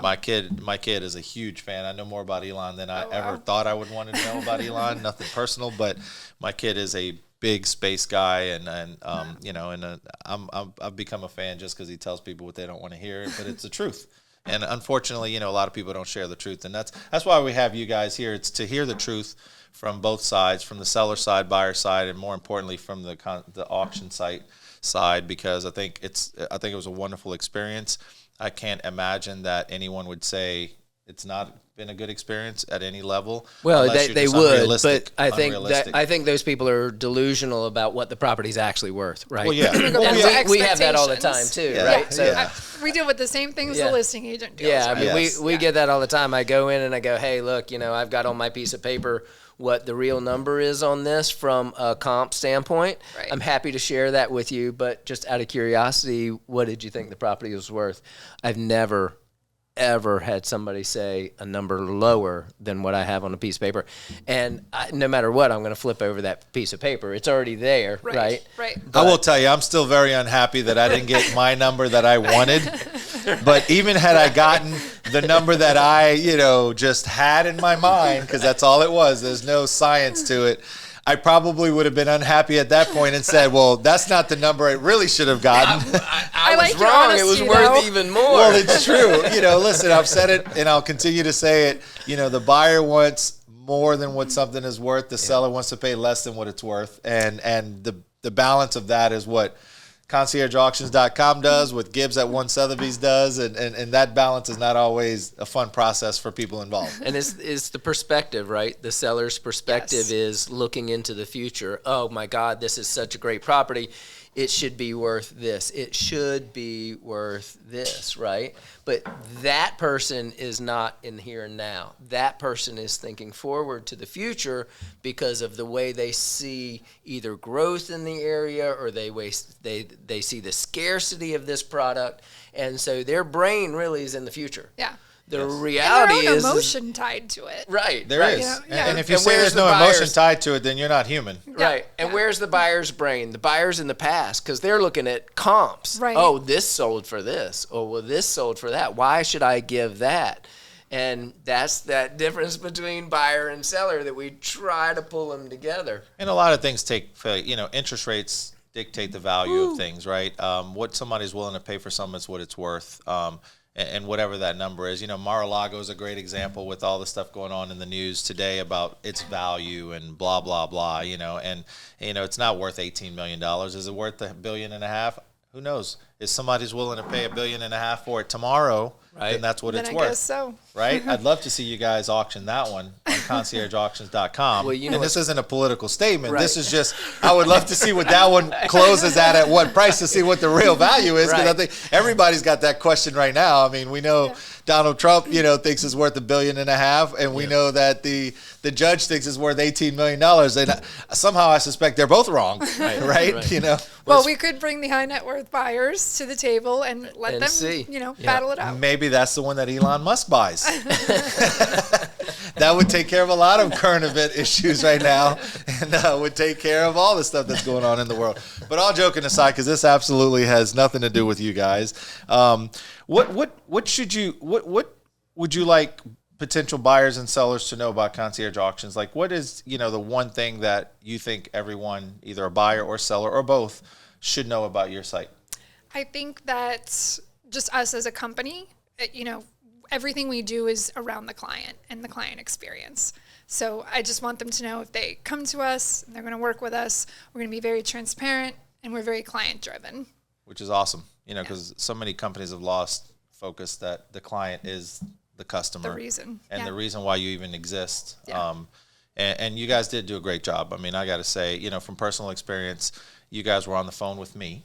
My kid is a huge fan. I know more about Elon than I ever thought I would want to know about Elon. Nothing personal, but my kid is a big space guy, and I've become a fan just because he tells people what they don't want to hear, but it's the truth. And unfortunately, a lot of people don't share the truth, and that's why we have you guys here. It's to hear the truth from both sides, from the seller side, buyer side, and more importantly, from the auction side, because I think it was a wonderful experience. I can't imagine that anyone would say it's not been a good experience at any level. Well, unless you're they just would, unrealistic- but unrealistic. I think those people are delusional about what the property's actually worth, right? Well, yeah. Go Well, back yeah. to We have that all the time expectations. too, Yeah. right? Yeah. So Yeah. We deal with the same things Yeah. the listing agent deals yeah, I with. mean, Yes. we get that all the time. I go in and I go, hey, look, I've got on my piece of paper what the real number is on this from a comp standpoint. Right. I'm happy to share that with you, but just out of curiosity, what did you think the property was worth? I've never ever had somebody say a number lower than what I have on a piece of paper. And no matter what, I'm going to flip over that piece of paper. It's already there, right? Right. I will tell you, I'm still very unhappy that I didn't get my number that I wanted. But even had I gotten the number that I, just had in my mind, because that's all it was, there's no science to it, I probably would have been unhappy at that point and said, well, that's not the number I really should have gotten. I was like your wrong. It was honesty, worth though. even more. Well, it's true. Listen, I've said it and I'll continue to say it. The buyer wants more than what something is worth. The seller wants to pay less than what it's worth. And the balance of that is what conciergeauctions.com does, what Gibbs at One Sotheby's does, and that balance is not always a fun process for people involved. And it's the perspective, right? The seller's perspective Yes. is looking into the future. Oh my God, this is such a great property. It should be worth this. It should be worth this, right? But that person is not in here and now. That person is thinking forward to the future because of the way they see either growth in the area or they see the scarcity of this product. And so their brain really is in the future. Yeah. The Yes. reality And their own is emotion tied to it. right. There right. is. Yeah. And if you And say where's there's no the emotion buyers? tied to it, then you're not human. Right. And yeah. where's the buyer's brain? The buyer's in the past because they're looking at comps. Right. Oh, this sold for this. Oh, well, this sold for that. Why should I give that? And that's that difference between buyer and seller that we try to pull them together. And a lot of things interest rates dictate the value of things, right? What somebody's willing to pay for something is what it's worth. And whatever that number is. Mar-a-Lago is a great example with all the stuff going on in the news today about its value and blah, blah, blah, and it's not worth $18 million. Is it worth $1.5 billion? Who knows? If somebody's willing to pay $1.5 billion for it tomorrow, Right. then that's what Then it's I worth. guess so. Right? I'd love to see you guys auction that one on conciergeauctions.com. Well, and this isn't a political statement. Right. This is just, I would love to see what that one closes at what price to see what the real value is. Because I Right. think everybody's got that question right now. I mean, we know Donald Trump, thinks it's worth $1.5 billion. And we know that the judge thinks it's worth $18 million. And somehow I suspect they're both wrong. Right? Right. Well, we could bring the high net worth buyers to the table and let And them, see. battle it out. Maybe that's the one that Elon Musk buys. That would take care of a lot of current event issues right now, and would take care of all the stuff that's going on in the world. But all joking aside, because this absolutely has nothing to do with you guys, what would you like potential buyers and sellers to know about Concierge Auctions? Like, what is the one thing that you think everyone, either a buyer or seller or both, should know about your site? I think that just us as a company, everything we do is around the client and the client experience. So I just want them to know if they come to us, they're going to work with us, we're going to be very transparent and we're very client driven. Which is awesome, because so many companies have lost focus that the client is the customer. The reason. And Yeah. the reason why you even exist. Yeah. And you guys did do a great job. I mean, I got to say, from personal experience, you guys were on the phone with me,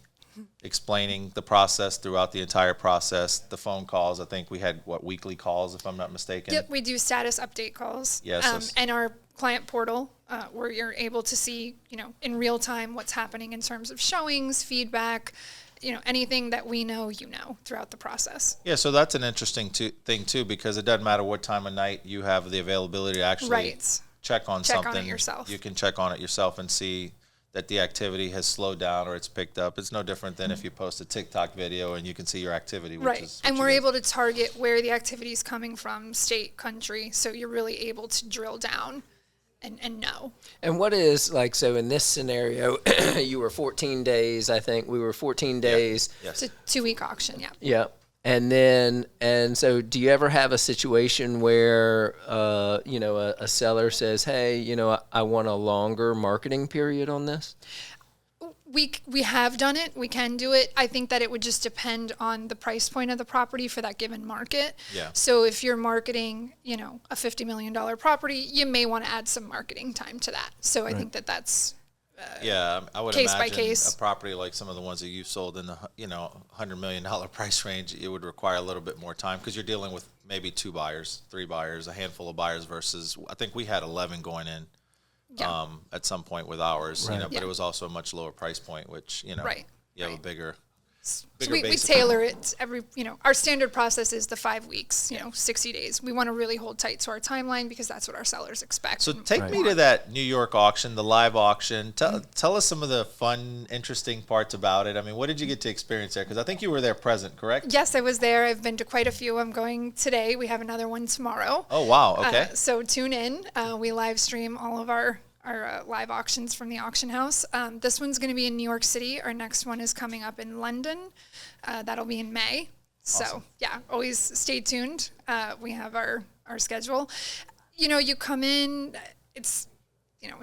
explaining the process throughout the entire process, the phone calls. I think we had, weekly calls, if I'm not mistaken? Yep, we do status update calls. Yes. And our client portal, where you're able to see, in real time what's happening in terms of showings, feedback, anything that we know, throughout the process. Yeah, so that's an interesting thing, too, because it doesn't matter what time of night you have the availability to actually Right. check on Check on something. it yourself. You can check on it yourself and see that the activity has slowed down or it's picked up. It's no different than if you post a TikTok video and you can see your activity. Which Right. is And what we're you able to target where the activity is coming from, state, country, so you're really able to drill down and know. And what is so in this scenario, you were 14 days, I think. We were 14 days. Yes. It's a 2-week auction, yeah. Yeah. And so do you ever have a situation where, a seller says, hey, I want a longer marketing period on this? We have done it. We can do it. I think that it would just depend on the price point of the property for that given market. Yeah. So if you're marketing, a $50 million property, you may want to add some marketing time to that. So I think that that's I would case by imagine case. a property like some of the ones that you've sold in the $100 million price range, it would require a little bit more time because you're dealing with maybe 2 buyers, 3 buyers, a handful of buyers versus I think we had 11 going in. At some point with ours, but it was also a much lower price point, which, you have a bigger So we tailor it every, our standard process is the 5 weeks, 60 days. We want to really hold tight to our timeline because that's what our sellers expect. So take me to that New York auction, the live auction. Tell us some of the fun, interesting parts about it. I mean, what did you get to experience there? Because I think you were there present, correct? Yes, I was there. I've been to quite a few. I'm going today. We have another one tomorrow. Oh, wow. Okay. So tune in. We live stream all of our live auctions from the auction house. This one's going to be in New York City. Our next one is coming up in London. That'll be in May. Awesome. So always stay tuned. We have our schedule. You come in, it's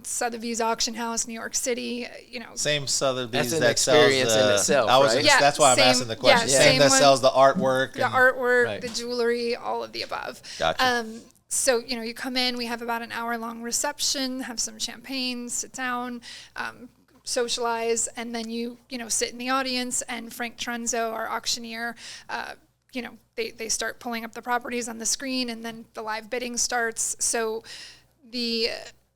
Sotheby's auction house, New York City, Same Sotheby's That's an that sells experience in itself, right? That's why I'm asking the question. Same that one, sells the artwork. The jewelry, all of the above. Gotcha. So, you come in, we have about an hour-long reception, have some champagne, sit down, socialize, and then you sit in the audience, and Frank Trenzo, our auctioneer, they start pulling up the properties on the screen, and then the live bidding starts. So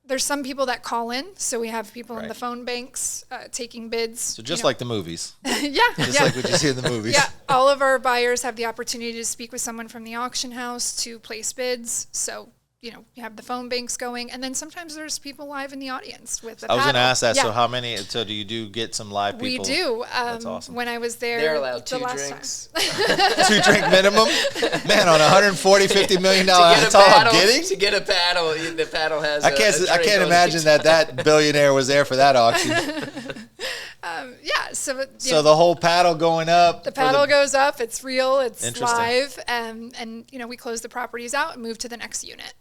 there's some people that call in, so we have people in the phone banks taking bids. So just like the movies. Just like what you see in the movies. Yeah, all of our buyers have the opportunity to speak with someone from the auction house to place bids. So, you have the phone banks going, and then sometimes there's people live in the audience with the I was going to ask that. Yeah. So do you get some live people? We do. That's awesome. When I was there, They're allowed the 2 last drinks. time. 2 drink minimum? Man, on $140-50 million, To get that's a all I'm paddle, getting? To get a paddle, the paddle has I can't imagine that billionaire was there for that auction. So the whole paddle going up. The paddle goes up. It's real. It's Interesting. live. And we close the properties out and move to the next unit.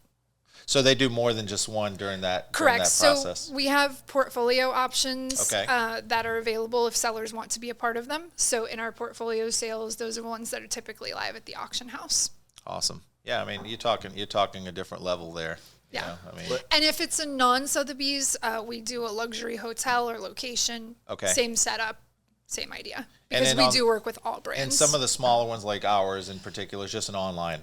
So they do more than just one during that Correct. process. So we have portfolio options Okay. that are available if sellers want to be a part of them. So in our portfolio sales, those are the ones that are typically live at the auction house. Awesome. Yeah, I mean, you're talking a different level there. Yeah. I mean, And if it's a non-Sotheby's, we do a luxury hotel or location. Okay. Same setup, same idea. And Because then we do work with all brands. and some of the smaller ones like ours in particular is just an online.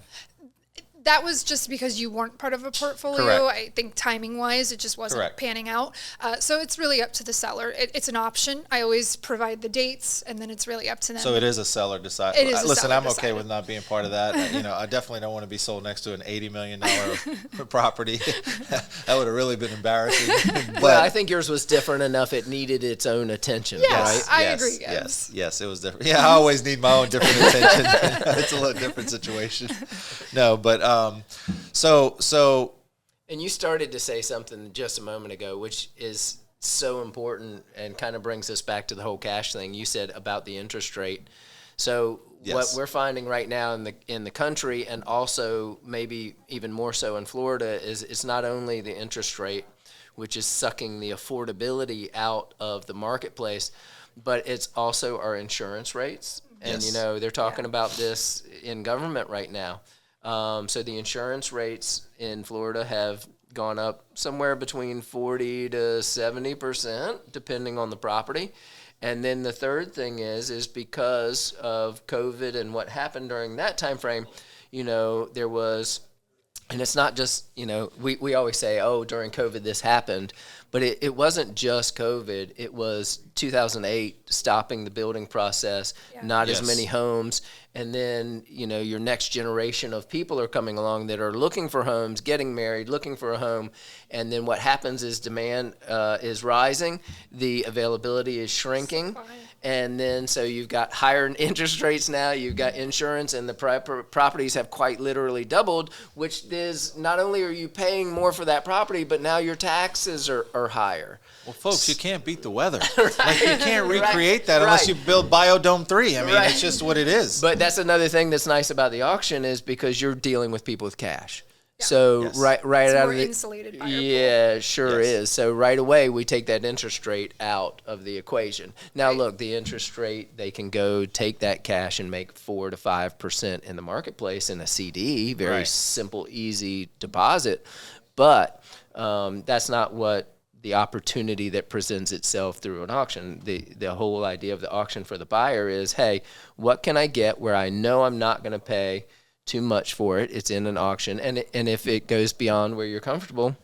That was just because you weren't part of a portfolio. Correct. I think timing-wise, it just wasn't Correct. panning out. So it's really up to the seller. It's an option. I always provide the dates, and then it's really up to them. So it is a seller decide. It is a Listen, seller I'm okay decided. with not being part of that. I definitely don't want to be sold next to an $80 million property. That would have really been embarrassing. Well, I think yours was different enough. It needed its own attention, Yes. right? I agree, guys. Yes, it was different. Yeah, I always need my own different attention. It's a little different situation. No, but so And you started to say something just a moment ago, which is so important and kind of brings us back to the whole cash thing. You said about the interest rate. So what we're finding right now in the country, and also maybe even more so in Florida, is it's not only the interest rate, which is sucking the affordability out of the marketplace, but it's also our insurance rates. And, Yes. they're talking about this in government right now. So the insurance rates in Florida have gone up somewhere between 40 to 70%, depending on the property. And then the third thing is because of COVID and what happened during that time frame, there was, and it's not just, we always say, oh, during COVID this happened, but it wasn't just COVID. It was 2008 stopping the building process, not as many homes. And then, your next generation of people are coming along that are looking for homes, getting married, looking for a home. And then what happens is demand is rising, the availability is shrinking. And then so you've got higher interest rates now, you've got insurance, and the properties have quite literally doubled, which is not only are you paying more for that property, but now your taxes are higher. Well, folks, you can't beat the weather. Like, you can't recreate that unless you build Biodome 3. I mean, it's just what it is. But that's another thing that's nice about the auction is because you're dealing with people with cash. So Yes. right It's out more of the insulated buyer pool. yeah, sure Yes. is. So right away we take that interest rate out of the equation. Now Right. look, the interest rate, they can go take that cash and make 4 to 5% in the marketplace in a CD, very Right. simple, easy deposit. But that's not what the opportunity that presents itself through an auction. The whole idea of the auction for the buyer is, hey, what can I get where I know I'm not going to pay too much for it? It's in an auction, and if it goes beyond where you're comfortable,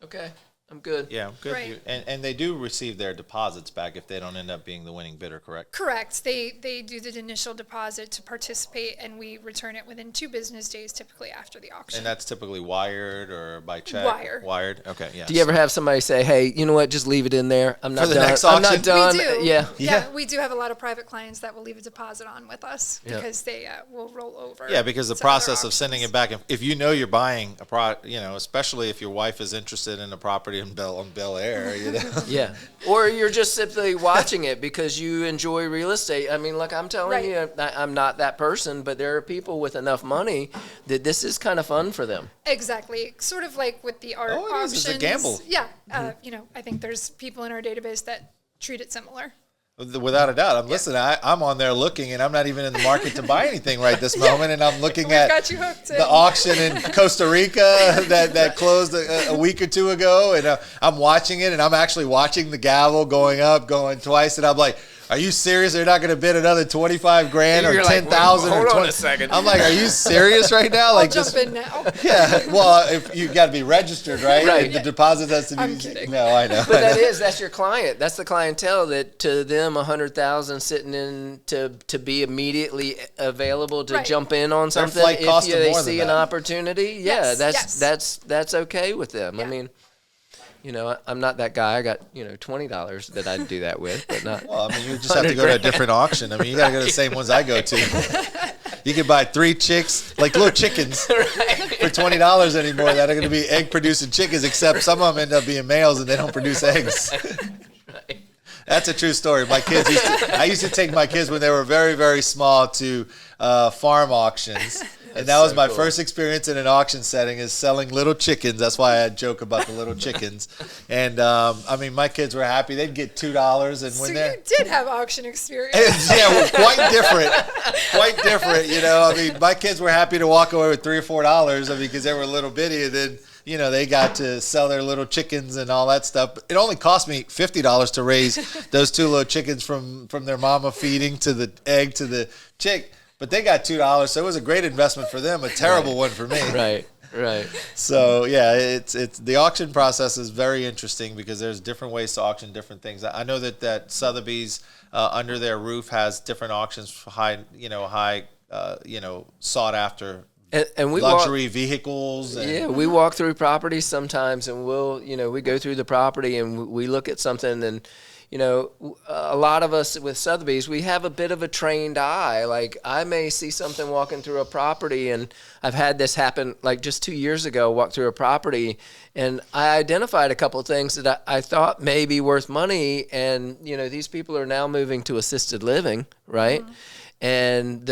okay, I'm good. Yeah, good. Right. And they do receive their deposits back if they don't end up being the winning bidder, correct? Correct. They do the initial deposit to participate, and we return it within 2 business days, typically after the auction. And that's typically wired or by check? Wire. Wired, okay, yes. Do you ever have somebody say, hey, you know what, just leave it in there, I'm not the done. next I'm not auction? done. We do. Yeah. Yeah. We do have a lot of private clients that will leave a deposit on with us because they will roll over. Yeah, because the to other process of sending auctions. it back, if you know you're buying a especially if your wife is interested in a property on Bel Air, you know. Yeah. Or you're just simply watching it because you enjoy real estate. I mean, look, I'm telling Right. you, I'm not that person, but there are people with enough money that this is kind of fun for them. Exactly. Sort of like with the art Oh, it is. auctions. It's a gamble. Yeah. I think there's people in our database that treat it similar. Without a doubt. I'm listening. I'm on there looking, and I'm not even in the market to buy anything right this moment, and I'm looking We've at got you hooked. the auction in Costa Rica that closed a week or two ago, and I'm watching it, and I'm actually watching the gavel going up, going twice, and I'm like, are you serious? They're not going to bid another 25 grand or You're like, 10,000 or hold 20. on a second. I'm like, are you serious right now? Like, Jump in now. yeah. Well, if you got to be registered, right? Right. And the deposit has to be. I'm kidding. No, I know. But that's your client. That's the clientele that to them 100,000 sitting in to be immediately available to Right. jump in on something. flight costs them they more than see an that. opportunity, yeah, Yes, that's okay with them. I Yeah. mean, I'm not that guy. I got $20 that I'd do that with, but not. Well, I mean, you just have to go to a different auction. I mean, you got to go to the same ones I go to. You can buy 3 chicks, like little chickens, for $20 anymore that are going to be egg-producing chickens, except some of them end up being males and they don't produce eggs. That's a true story. I used to take my kids when they were very, very small to farm auctions. And that was so my cool. first experience in an auction setting, is selling little chickens. That's why I joke about the little chickens. And I mean, my kids were happy. They'd get $2, and So when you they're did have auction experience. yeah, well, quite different. Quite different, I mean, my kids were happy to walk away with $3 or $4, because they were a little bitty, and then they got to sell their little chickens and all that stuff. It only cost me $50 to raise those 2 little chickens from their mama feeding to the egg to the chick. But they got $2, so it was a great investment for them, a terrible one for me. Right. So yeah, it's the auction process is very interesting because there's different ways to auction different things. I know that Sotheby's under their roof has different auctions for high sought after And we luxury vehicles. And, Yeah, we walk through properties sometimes, and we go through the property and we look at something, and a lot of us with Sotheby's, we have a bit of a trained eye. Like, I may see something walking through a property, and I've had this happen like just 2 years ago. Walked through a property, and I identified a couple of things that I thought may be worth money, and these people are now moving to assisted living, right? Mm-hmm. And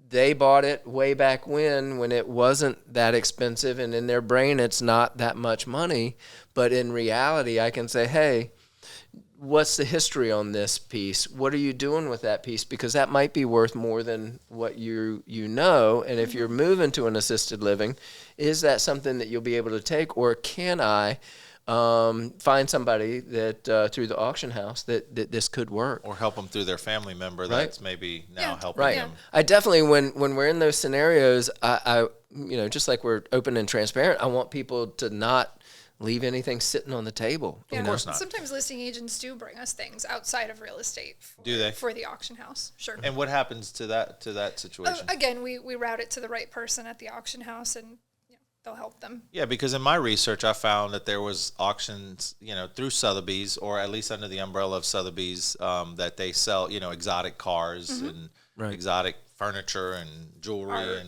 they bought it way back when it wasn't that expensive, and in their brain it's not that much money. But in reality, I can say, hey, what's the history on this piece? What are you doing with that piece? Because that might be worth more than what you know. And if you're moving to an assisted living, is that something that you'll be able to take? Or can I find somebody that through the auction house that this could work? or help them through their family member that's maybe now Yeah. helping Right. them. I definitely, when we're in those scenarios, I just like we're open and transparent, I want people to not leave anything sitting on the table. Yeah. Of course not. Sometimes listing agents do bring us things outside of real estate. Do they? For the auction house? Sure. And what happens to that situation? Again, we route it to the right person at the auction house, and they'll help them. Yeah, because in my research, I found that there was auctions, through Sotheby's, or at least under the umbrella of Sotheby's, that they sell, exotic cars and exotic furniture and jewelry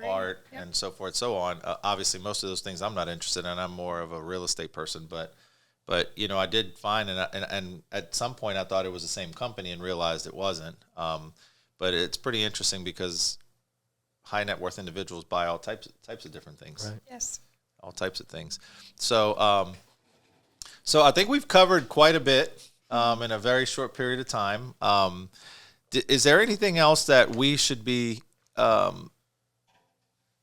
art Yep. and so forth, so on. Obviously, most of those things I'm not interested in. I'm more of a real estate person, but I did find, and at some point I thought it was the same company and realized it wasn't. But it's pretty interesting because high net worth individuals buy all types of different things. Right. Yes. All types of things. So, so I think we've covered quite a bit in a very short period of time. Is there anything else that we should be?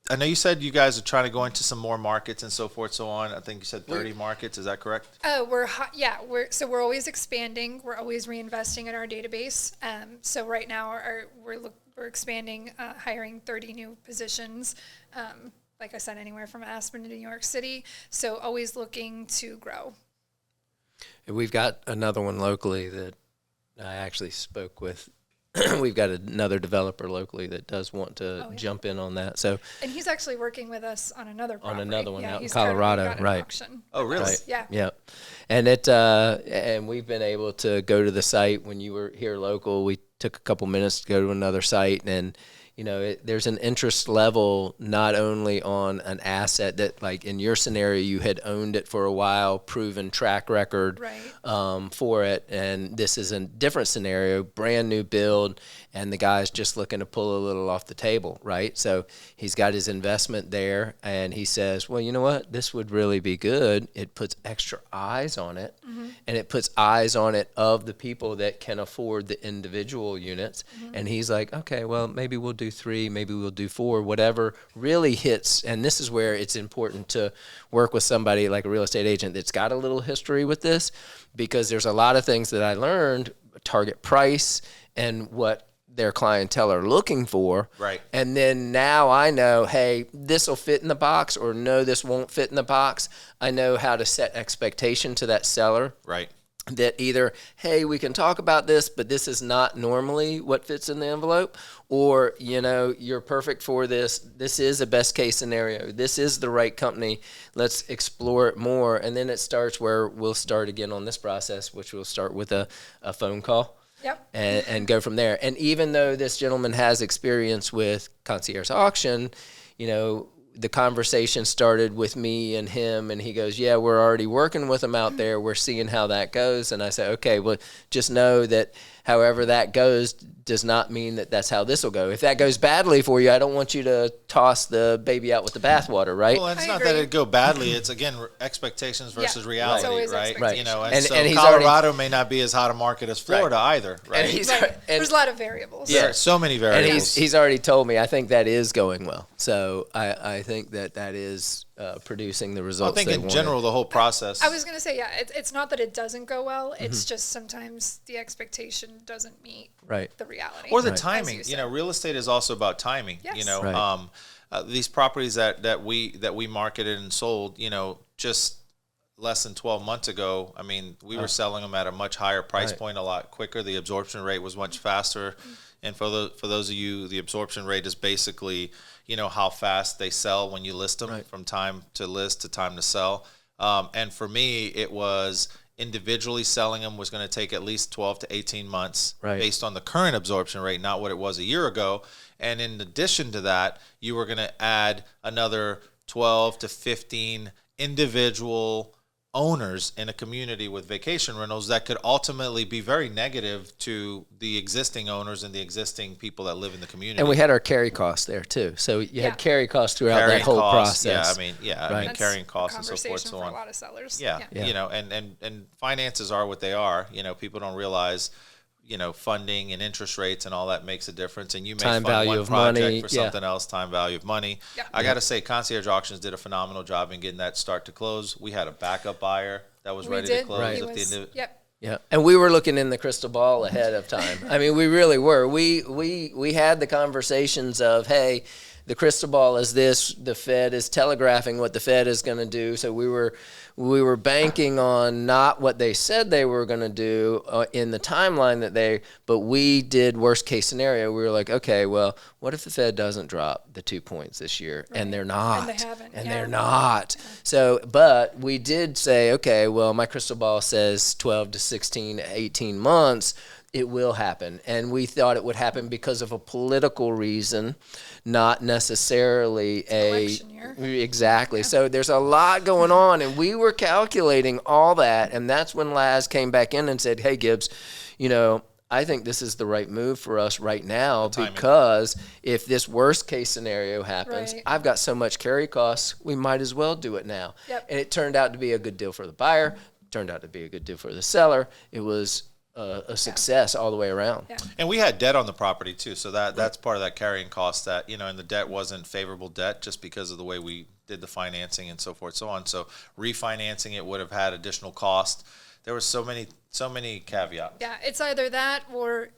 I know you said you guys are trying to go into some more markets and so forth, so on. I think you said 30 markets. Is that correct? Oh, we're always expanding. We're always reinvesting in our database. So right now we're expanding, hiring 30 new positions. Like I said, anywhere from Aspen to New York City. So always looking to grow. We've got another one locally that I actually spoke with. We've got another developer locally that does want to jump in on that. So, and he's actually working with us on another property. On another one out in he's Colorado, currently got an right. auction. Oh, really? Right. Yeah. Yeah. And and we've been able to go to the site when you were here local. We took a couple minutes to go to another site, and there's an interest level not only on an asset that, like in your scenario, you had owned it for a while, proven track record for it, and this is a different scenario, brand new build, and the guy's just looking to pull a little off the table, right? So he's got his investment there, and he says, well, you know what? This would really be good. It puts extra eyes on it, and it puts eyes on it of the people that can afford the individual units, and he's like, okay, well, maybe we'll do 3, maybe we'll do 4, whatever really hits. And this is where it's important to work with somebody like a real estate agent that's got a little history with this, because there's a lot of things that I learned, target price and what their clientele are looking for. Right. And then now I know, hey, this will fit in the box, or no, this won't fit in the box. I know how to set expectation to that seller. Right. That either, hey, we can talk about this, but this is not normally what fits in the envelope, or, you're perfect for this. This is a best case scenario. This is the right company. Let's explore it more. And then it starts where we'll start again on this process, which we'll start with a phone call. Yep. And go from there. And even though this gentleman has experience with Concierge Auction, the conversation started with me and him, and he goes, yeah, we're already working with them out there. We're seeing how that goes. And I said, okay, well, just know that however that goes does not mean that that's how this will go. If that goes badly for you, I don't want you to toss the baby out with the bathwater, right? Well, it's I not agree. that it go badly. It's, again, expectations versus reality, It's always right? expectations. And So he's Colorado may not be as hot a market as Florida either, right? And he's There's a lot of variables. There are so many and variables. he's already told me, I think that is going well. So I think that is producing the I results think they in wanted. general, the whole process. I was going to say, it's not that it doesn't go well. It's just sometimes the expectation doesn't meet Right. the reality. Or the as timing. you You know, said. real estate is also about timing. Yes. You know, Right. these properties that we marketed and sold, just less than 12 months ago, I mean, we were selling them at a much higher price Right. point, a lot quicker. The absorption rate was much faster. And for those of you, the absorption rate is basically, how fast they sell when you list them, Right. from time to list to time to sell. And for me, it was individually selling them was going to take at least 12 to 18 months Right. based on the current absorption rate, not what it was a year ago. And in addition to that, you were going to add another 12 to 15 individual owners in a community with vacation rentals that could ultimately be very negative to the existing owners and the existing people that live in the community. And we had our carry costs there too. So you Yeah. had carry costs throughout Carrying that whole costs, process. I mean, carrying costs and so forth, Conversation so for on. a lot of sellers. Yeah, Yeah. and finances are what they are. People don't realize, funding and interest rates and all that makes a difference. And you may Time fund value one of project money, for yeah. something else, time value of money. Yeah. I got to say, Concierge Auctions did a phenomenal job in getting that start to close. We had a backup buyer that was We ready did. to close. Right. He If was- the, yep. Yeah, and we were looking in the crystal ball ahead of time. I mean, we really were. We had the conversations of, hey, the crystal ball is this. The Fed is telegraphing what the Fed is going to do. So we were banking on not what they said they were going to do in the timeline but we did worst case scenario. We were like, okay, well, what if the Fed doesn't drop the 2 points this year? Right. And they're not. And they haven't, And yeah. they're not. So, but we did say, okay, well, my crystal ball says 12 to 16, 18 months. It will happen. And we thought it would happen because of a political reason, not necessarily Election year. Exactly. Yeah. So there's a lot going on, and we were calculating all that, and that's when Laz came back in and said, hey, Gibbs, I think this is the right move for us right now, timing. because if this worst case scenario happens, Right. I've got so much carry costs, we might as well do it now. Yep. And it turned out to be a good deal for the buyer, turned out to be a good deal for the seller. It was a success all the way around. Yeah. And we had debt on the property too, so that's part of that carrying cost that, and the debt wasn't favorable debt just because of the way we did the financing and so forth, so on. So refinancing it would have had additional cost. There were so many caveats. Yeah, it's either that or,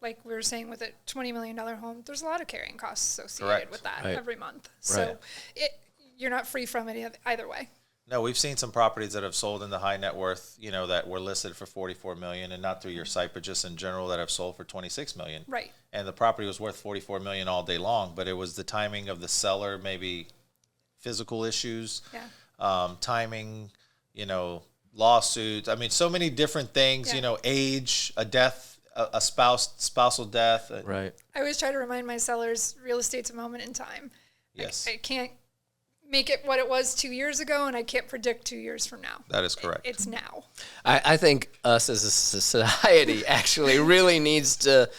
like we were saying with a $20 million home, there's a lot of carrying costs associated Correct. with that Right. every month. So you're not free from it either way. No, we've seen some properties that have sold in the high net worth, that were listed for $44 million, and not through your site, but just in general, that have sold for $26 million. Right. And the property was worth $44 million all day long, but it was the timing of the seller, maybe physical issues, timing, lawsuits. I mean, so many different things. Yeah. Age, a death, a spousal death. Right. I always try to remind my sellers real estate's a moment in time. Yes, I can't make it what it was 2 years ago, and I can't predict 2 years from now. that is correct. It's now. I think us as a society actually really needs to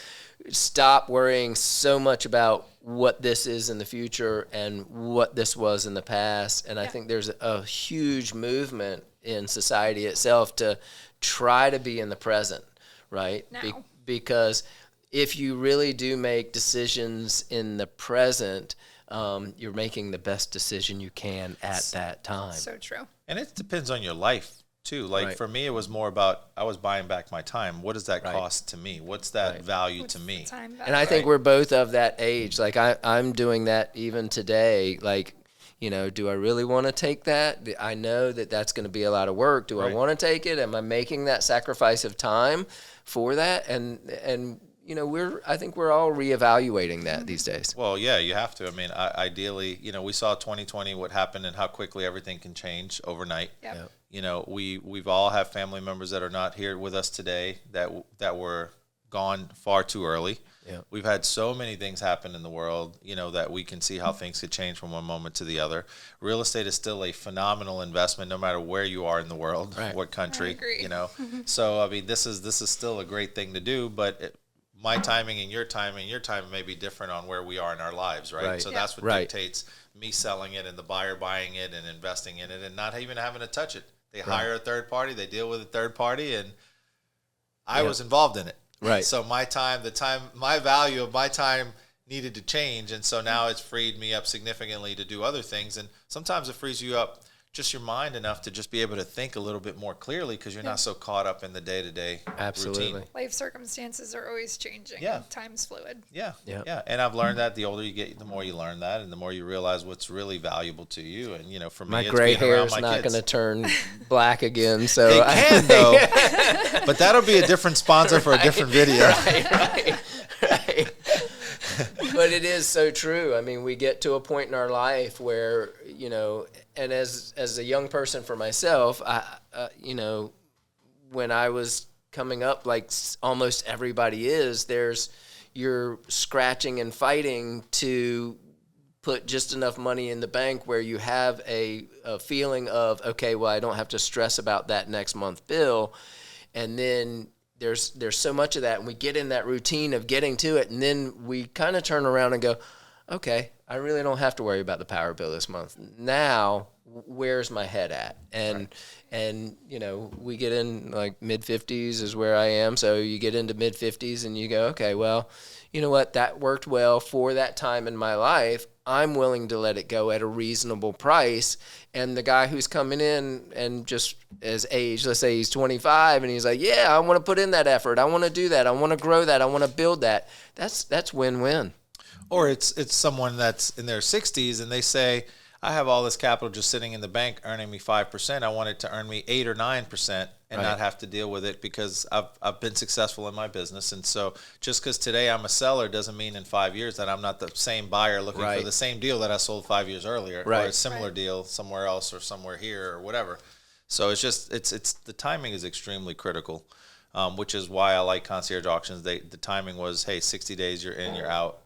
stop worrying so much about what this is in the future and what this was in the past. And I think there's a huge movement in society itself to try to be in the present, right? Now. Because if you really do make decisions in the present, you're making the best decision you can at that time. So true. And it depends on your life too. Like Right. for me, it was more about I was buying back my time. What does that Right. cost to me? What's that value What's to the me? time And I think Right. we're both of that age. Like I'm doing that even today. Like, do I really want to take that? I know that that's going to be a lot of work. Do I Right. want to take it? Am I making that sacrifice of time for that? And I think we're all reevaluating that these days. Well, yeah, you have to. I mean, ideally, we saw 2020 what happened and how quickly everything can change overnight. Yep. We've all have family members that are not here with us today that were gone far too early. Yeah. We've had so many things happen in the world, that we can see how things could change from one moment to the other. Real estate is still a phenomenal investment, no matter where you are in the world, Right. what country, I agree. So I mean, this is still a great thing to do, but my timing and your timing may be different on where we are in our lives, right? Right. So Yeah. that's what Right. dictates me selling it and the buyer buying it and investing in it and not even having to touch it. They hire a third party, they deal with a third party, and I was involved in it. Right. So my value of my time needed to change, and so now it's freed me up significantly to do other things. And sometimes it frees you up just your mind enough to just be able to think a little bit more clearly because you're not so caught up in the day-to-day Absolutely. routine. Life circumstances are always changing. Yeah. Time's fluid. Yeah, Yep. yeah. And I've learned that the older you get, the more you learn that, and the more you realize what's really valuable to you. And for me, My it's gray being hair around is my not kids. going to turn black again. So They can though, but that'll be a different sponsor for a different video. right. But it is so true. I mean, we get to a point in our life where, and as a young person for myself, when I was coming up, like almost everybody is, you're scratching and fighting to put just enough money in the bank where you have a feeling of, okay, well, I don't have to stress about that next month bill. And then there's so much of that, and we get in that routine of getting to it, and then we kind of turn around and go, okay, I really don't have to worry about the power bill this month. Now, where's my head at? And we get in like mid-50s is where I am, so you get into mid-50s and you go, okay, well, you know what, that worked well for that time in my life. I'm willing to let it go at a reasonable price. And the guy who's coming in and just as age, let's say he's 25, and he's like, yeah, I want to put in that effort. I want to do that. I want to grow that. I want to build that. That's win-win. Or it's someone that's in their 60s and they say, I have all this capital just sitting in the bank earning me 5%. I want it to earn me 8 or 9% and Right. not have to deal with it because I've been successful in my business. And so just because today I'm a seller doesn't mean in 5 years that I'm not the same buyer looking Right. for the same deal that I sold 5 years earlier or Right. a similar Right. deal somewhere else or somewhere here or whatever. So it's just it's the timing is extremely critical, which is why I like Concierge Auctions. The timing was, hey, 60 days, you're in, you're out.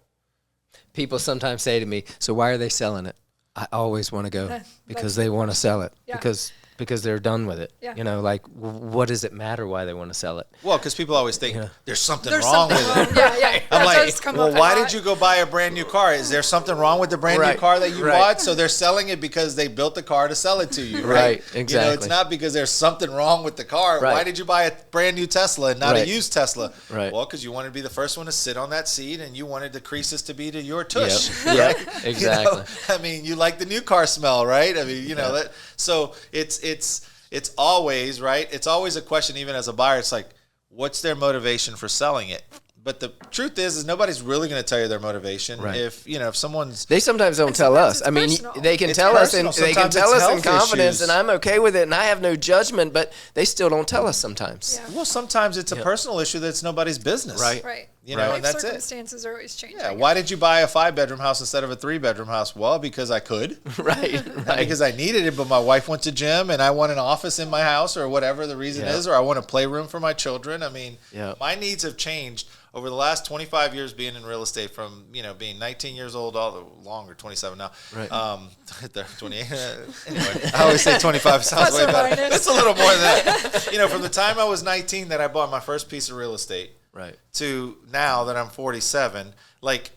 People sometimes say to me, so why are they selling it? I always want to go because they want to sell it Yeah. because because they're done with it. Yeah. You know, like what does it matter why they want to sell it? Well, because people always think there's something There's wrong something with wrong. it. Yeah. I'm That does like, come well, up a why lot. did you go buy a brand new car? Is there something wrong with the brand new Right. car that you Right. bought? So they're selling it because they built the car to sell it to you, right? Right, You know, exactly. it's not because there's something wrong with the car. Right. Why did you buy a brand new Tesla and not a Right. used Tesla? Right. Well, because you wanted to be the first one to sit on that seat and you wanted the creases to be to your tush. Yep, right? exactly. You know? I mean, you like the new car smell, right? I mean, you know, that, so it's always, right? It's always a question, even as a buyer, it's like, what's their motivation for selling it? But the truth is nobody's really going to tell you their motivation. Right. If someone's They sometimes don't tell sometimes us. it's I mean, personal. they can It's tell us, personal. and they can Sometimes tell it's us in health confidence, issues. and I'm okay with it, and I have no judgment. But they still don't tell us sometimes. Yeah. well, sometimes it's a personal issue that's nobody's business. Right. Right. You know, Life and that's it. circumstances are always changing. Yeah. Why did you buy a 5-bedroom house instead of a 3-bedroom house? Well, because I could. Right. Not Right. because I needed it, but my wife went to gym and I want an office in my house or whatever the reason Yeah. is, or I want a playroom for my children. I mean, Yeah. my needs have changed over the last 25 years being in real estate, from, you know, being 19 years old, all the longer, 27 now. Right. 28. Anyway, I always say 25 sounds Plus way or better. minus. It's a little more than that. You know, from the time I was 19 that I bought my first piece of real estate Right. to now that I'm 47, like,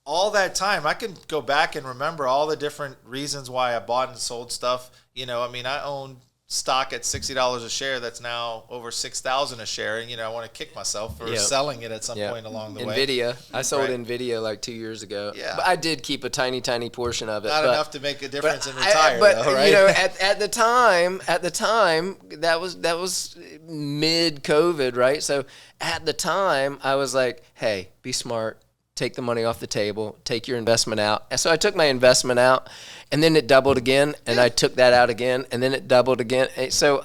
all that time, I can go back and remember all the different reasons why I bought and sold stuff. You know, I mean, I own stock at $60 a share that's now over $6,000 a share, and you know, I want to kick myself for Yep. selling it at some Yeah. point along the way. Nvidia. I sold Right. Nvidia like 2 years ago. Yeah. But I did keep a tiny portion of it. Not but, enough to make a difference and but retire, but though, right? you know, at the time, that was mid COVID, right? So at the time, I was like, hey, be smart. Take the money off the table, take your investment out. And so I took my investment out, and then it doubled again, and I took that out again, and then it doubled again. And so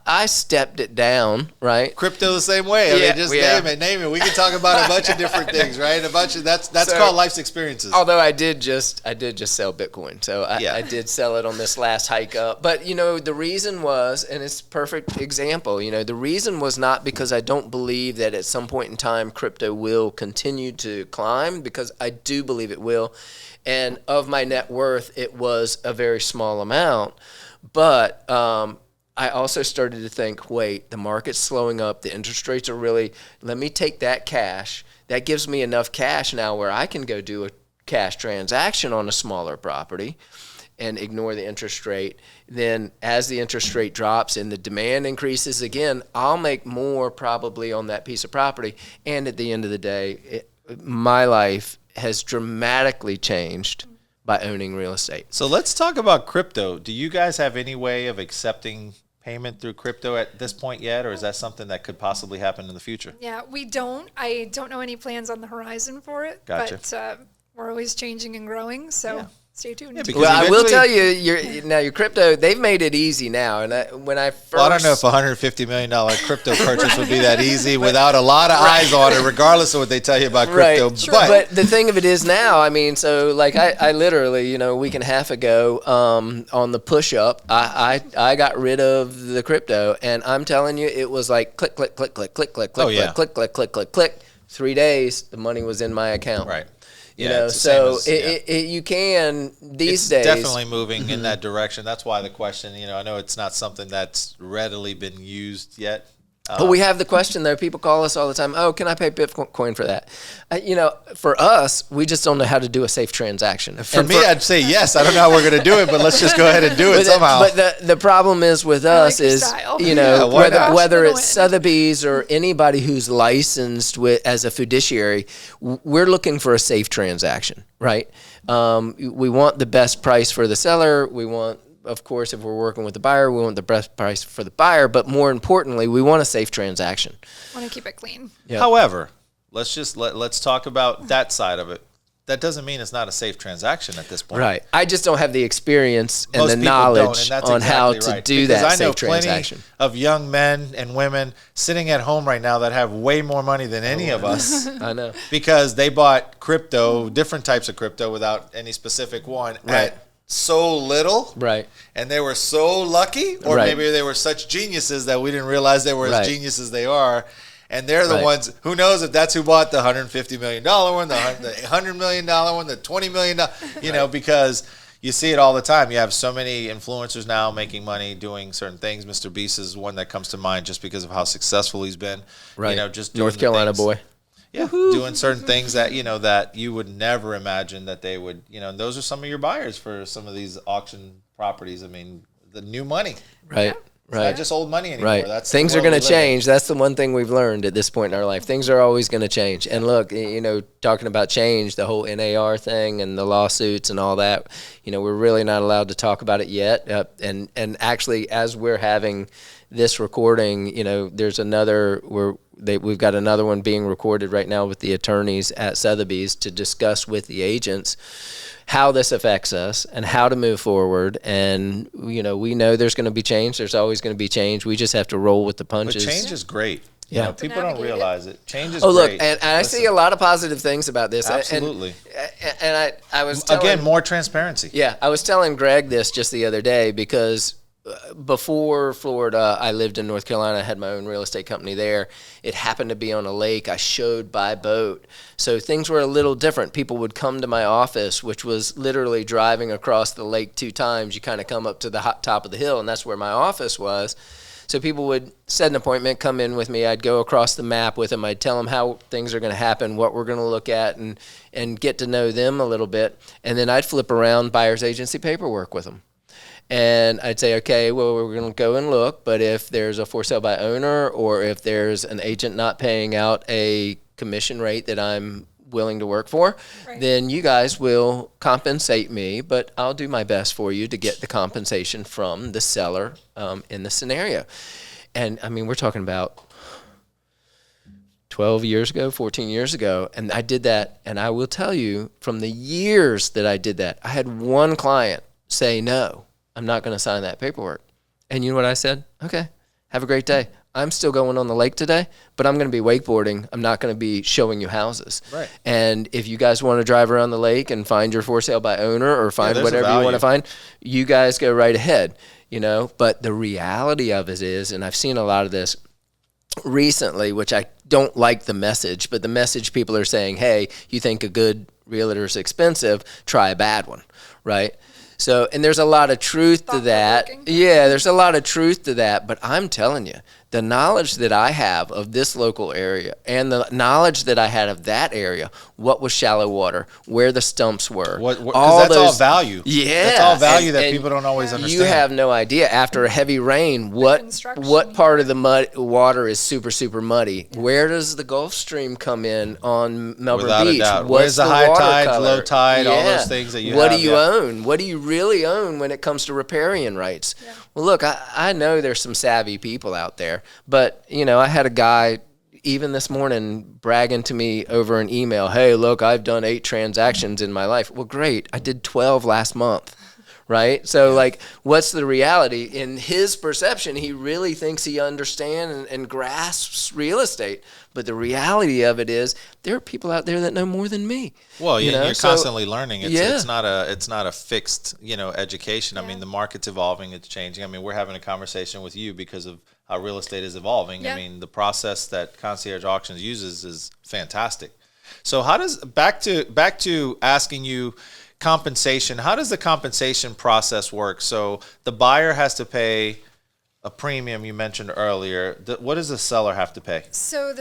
I stepped it down, right? Crypto the same way. I Yeah, mean, just yeah. name it. We can talk about a bunch of different things, right? A bunch of that's So- called life's experiences. Although I did just sell Bitcoin, so Yeah. I did sell it on this last hike up. But you know, the reason was, and it's a perfect example. You know, the reason was not because I don't believe that at some point in time crypto will continue to climb, because I do believe it will. And of my net worth, it was a very small amount. But I also started to think, wait, the market's slowing up. The interest rates are really, let me take that cash. That gives me enough cash now where I can go do a cash transaction on a smaller property and ignore the interest rate. Then as the interest rate drops and the demand increases again, I'll make more probably on that piece of property. And at the end of the day, my life has dramatically changed by owning real estate. So let's talk about crypto. Do you guys have any way of accepting payment through crypto at this point yet, or is that something that could possibly happen in the future? Yeah, we don't. I don't know any plans on the horizon for it. Gotcha. But we're always changing and growing, so stay tuned. Yeah, because Well, I will eventually- tell you, your crypto, they've made it easy now. And when I first, Well, I don't know if a $150 million crypto purchase would be that easy without a lot of eyes on it, regardless of what they tell you about crypto. Right. Sure. But the thing of it is now, I mean, so like I literally, you know, a week and a half ago, on the push up, I got rid of the crypto, and I'm telling you, it was like click, click, click, click, click, click, click, Oh, yeah. click, click, click, click, click. 3 days, the money was in my account. Right. You Yeah, know, it's the same so as- yeah. you can these It's days. definitely moving in that direction. That's why the question, you know, I know it's not something that's readily been used yet. But we have the question though. People call us all the time. Oh, can I pay Bitcoin for that? You know, for us, we just don't know how to do a safe transaction. For And me, I'd say yes. I don't know how we're going to do it, but let's just go ahead and do it somehow. But the problem is with I like us your is, style. you know, Yeah, why not? whether Cash it's for the win. Sotheby's or anybody who's licensed as a fiduciary, we're looking for a safe transaction, right? We want the best price for the seller. We want, of course, if we're working with the buyer, we want the best price for the buyer. But more importantly, we want a safe transaction. Want to keep it clean. Yeah. However, let's talk about that side of it. That doesn't mean it's not a safe transaction at this point. Right. I just don't have the experience and Most the people knowledge don't, and that's on how exactly to right. do Because that I know safe transaction. plenty of young men and women sitting at home right now that have way more money than any of us I know. because they bought crypto, different types of crypto without any specific one, Right. at so little. Right. And they were so lucky, or Right. maybe they were such geniuses that we didn't realize they were Right. as genius as they are. And they're the Right. ones, who knows if that's who bought the $150 million one, the $100 million one, the $20 million, you know, because, you see it all the time. You have so many influencers now making money doing certain things. Mr. Beast is one that comes to mind just because of how successful he's been. Right. You know, just doing North Carolina boy. Yeah, doing certain things that, you know, that you would never imagine that they would, you know, and those are some of your buyers for some of these auction properties. I mean, the new money. Right. It's not just old money anymore. Right. That's Things the are world going to we live in. change. That's the one thing we've learned at this point in our life. Things are always going to change. And look, you know, talking about change, the whole NAR thing and the lawsuits and all that, you know, we're really not allowed to talk about it yet. And actually, as we're having this recording, you know, there's another we've got another one being recorded right now with the attorneys at Sotheby's to discuss with the agents how this affects us and how to move forward. And, you know, we know there's going to be change. There's always going to be change. We just have to roll with the punches. But change is great. Yeah. You know, people don't realize it. Change is Oh, look, great. and I see a lot of positive things about this. Absolutely. And I was telling, Again, more transparency. Yeah, I was telling Greg this just the other day because before Florida, I lived in North Carolina. I had my own real estate company there. It happened to be on a lake. I showed by boat. So things were a little different. People would come to my office, which was literally driving across the lake 2 times. You kind of come up to the top of the hill, and that's where my office was. So people would set an appointment, come in with me. I'd go across the map with them. I'd tell them how things are going to happen, what we're going to look at, and get to know them a little bit. And then I'd flip around buyer's agency paperwork with them. And I'd say, okay, well, we're going to go and look, but if there's a for sale by owner or if there's an agent not paying out a commission rate that I'm willing to work for, then you guys will compensate me, but I'll do my best for you to get the compensation from the seller in the scenario. And, I mean, we're talking about 12 years ago, 14 years ago, and I did that, and I will tell you, from the years that I did that, I had one client say no. I'm not going to sign that paperwork. And you know what I said? Okay, have a great day. I'm still going on the lake today, but I'm going to be wakeboarding. I'm not going to be showing you houses. Right. And if you guys want to drive around the lake and find your for sale by owner or find whatever you want to find, you guys go right ahead, you know. But the reality of it is, and I've seen a lot of this recently, which I don't like the message, but the message people are saying, hey, you think a good realtor is expensive, try a bad one, right? So, and there's a lot of truth to that. Yeah, there's a lot of truth to that. But I'm telling you, the knowledge that I have of this local area and the knowledge that I had of that area, what was shallow water, where the stumps were. Because that's all value. Yeah. That's all value that people don't always understand. You have no idea. After a heavy rain, what part of the water is super, super muddy? Where does the Gulf Stream come in on Melbourne Without Beach? a doubt. What's Where's the high tide, low tide, all those things that you have? What do you own? What do you really own when it comes to riparian rights? Yeah. Well, look, I know there's some savvy people out there, but, you know, I had a guy even this morning bragging to me over an email, hey, look, I've done 8 transactions in my life. Well, great. I did 12 last month. Right? So, like, what's the reality? In his perception, he really thinks he understands and grasps real estate. But the reality of it is there are people out there that know more than me. Well, you're constantly learning. It's not a fixed, you know, education. I mean, the market's evolving. It's changing. I mean, we're having a conversation with you because of how real estate is evolving. I mean, the process that Concierge Auctions uses is fantastic. So how does, back to asking you, compensation, how does the compensation process work? So the buyer has to pay a premium you mentioned earlier. What does the seller have to pay? So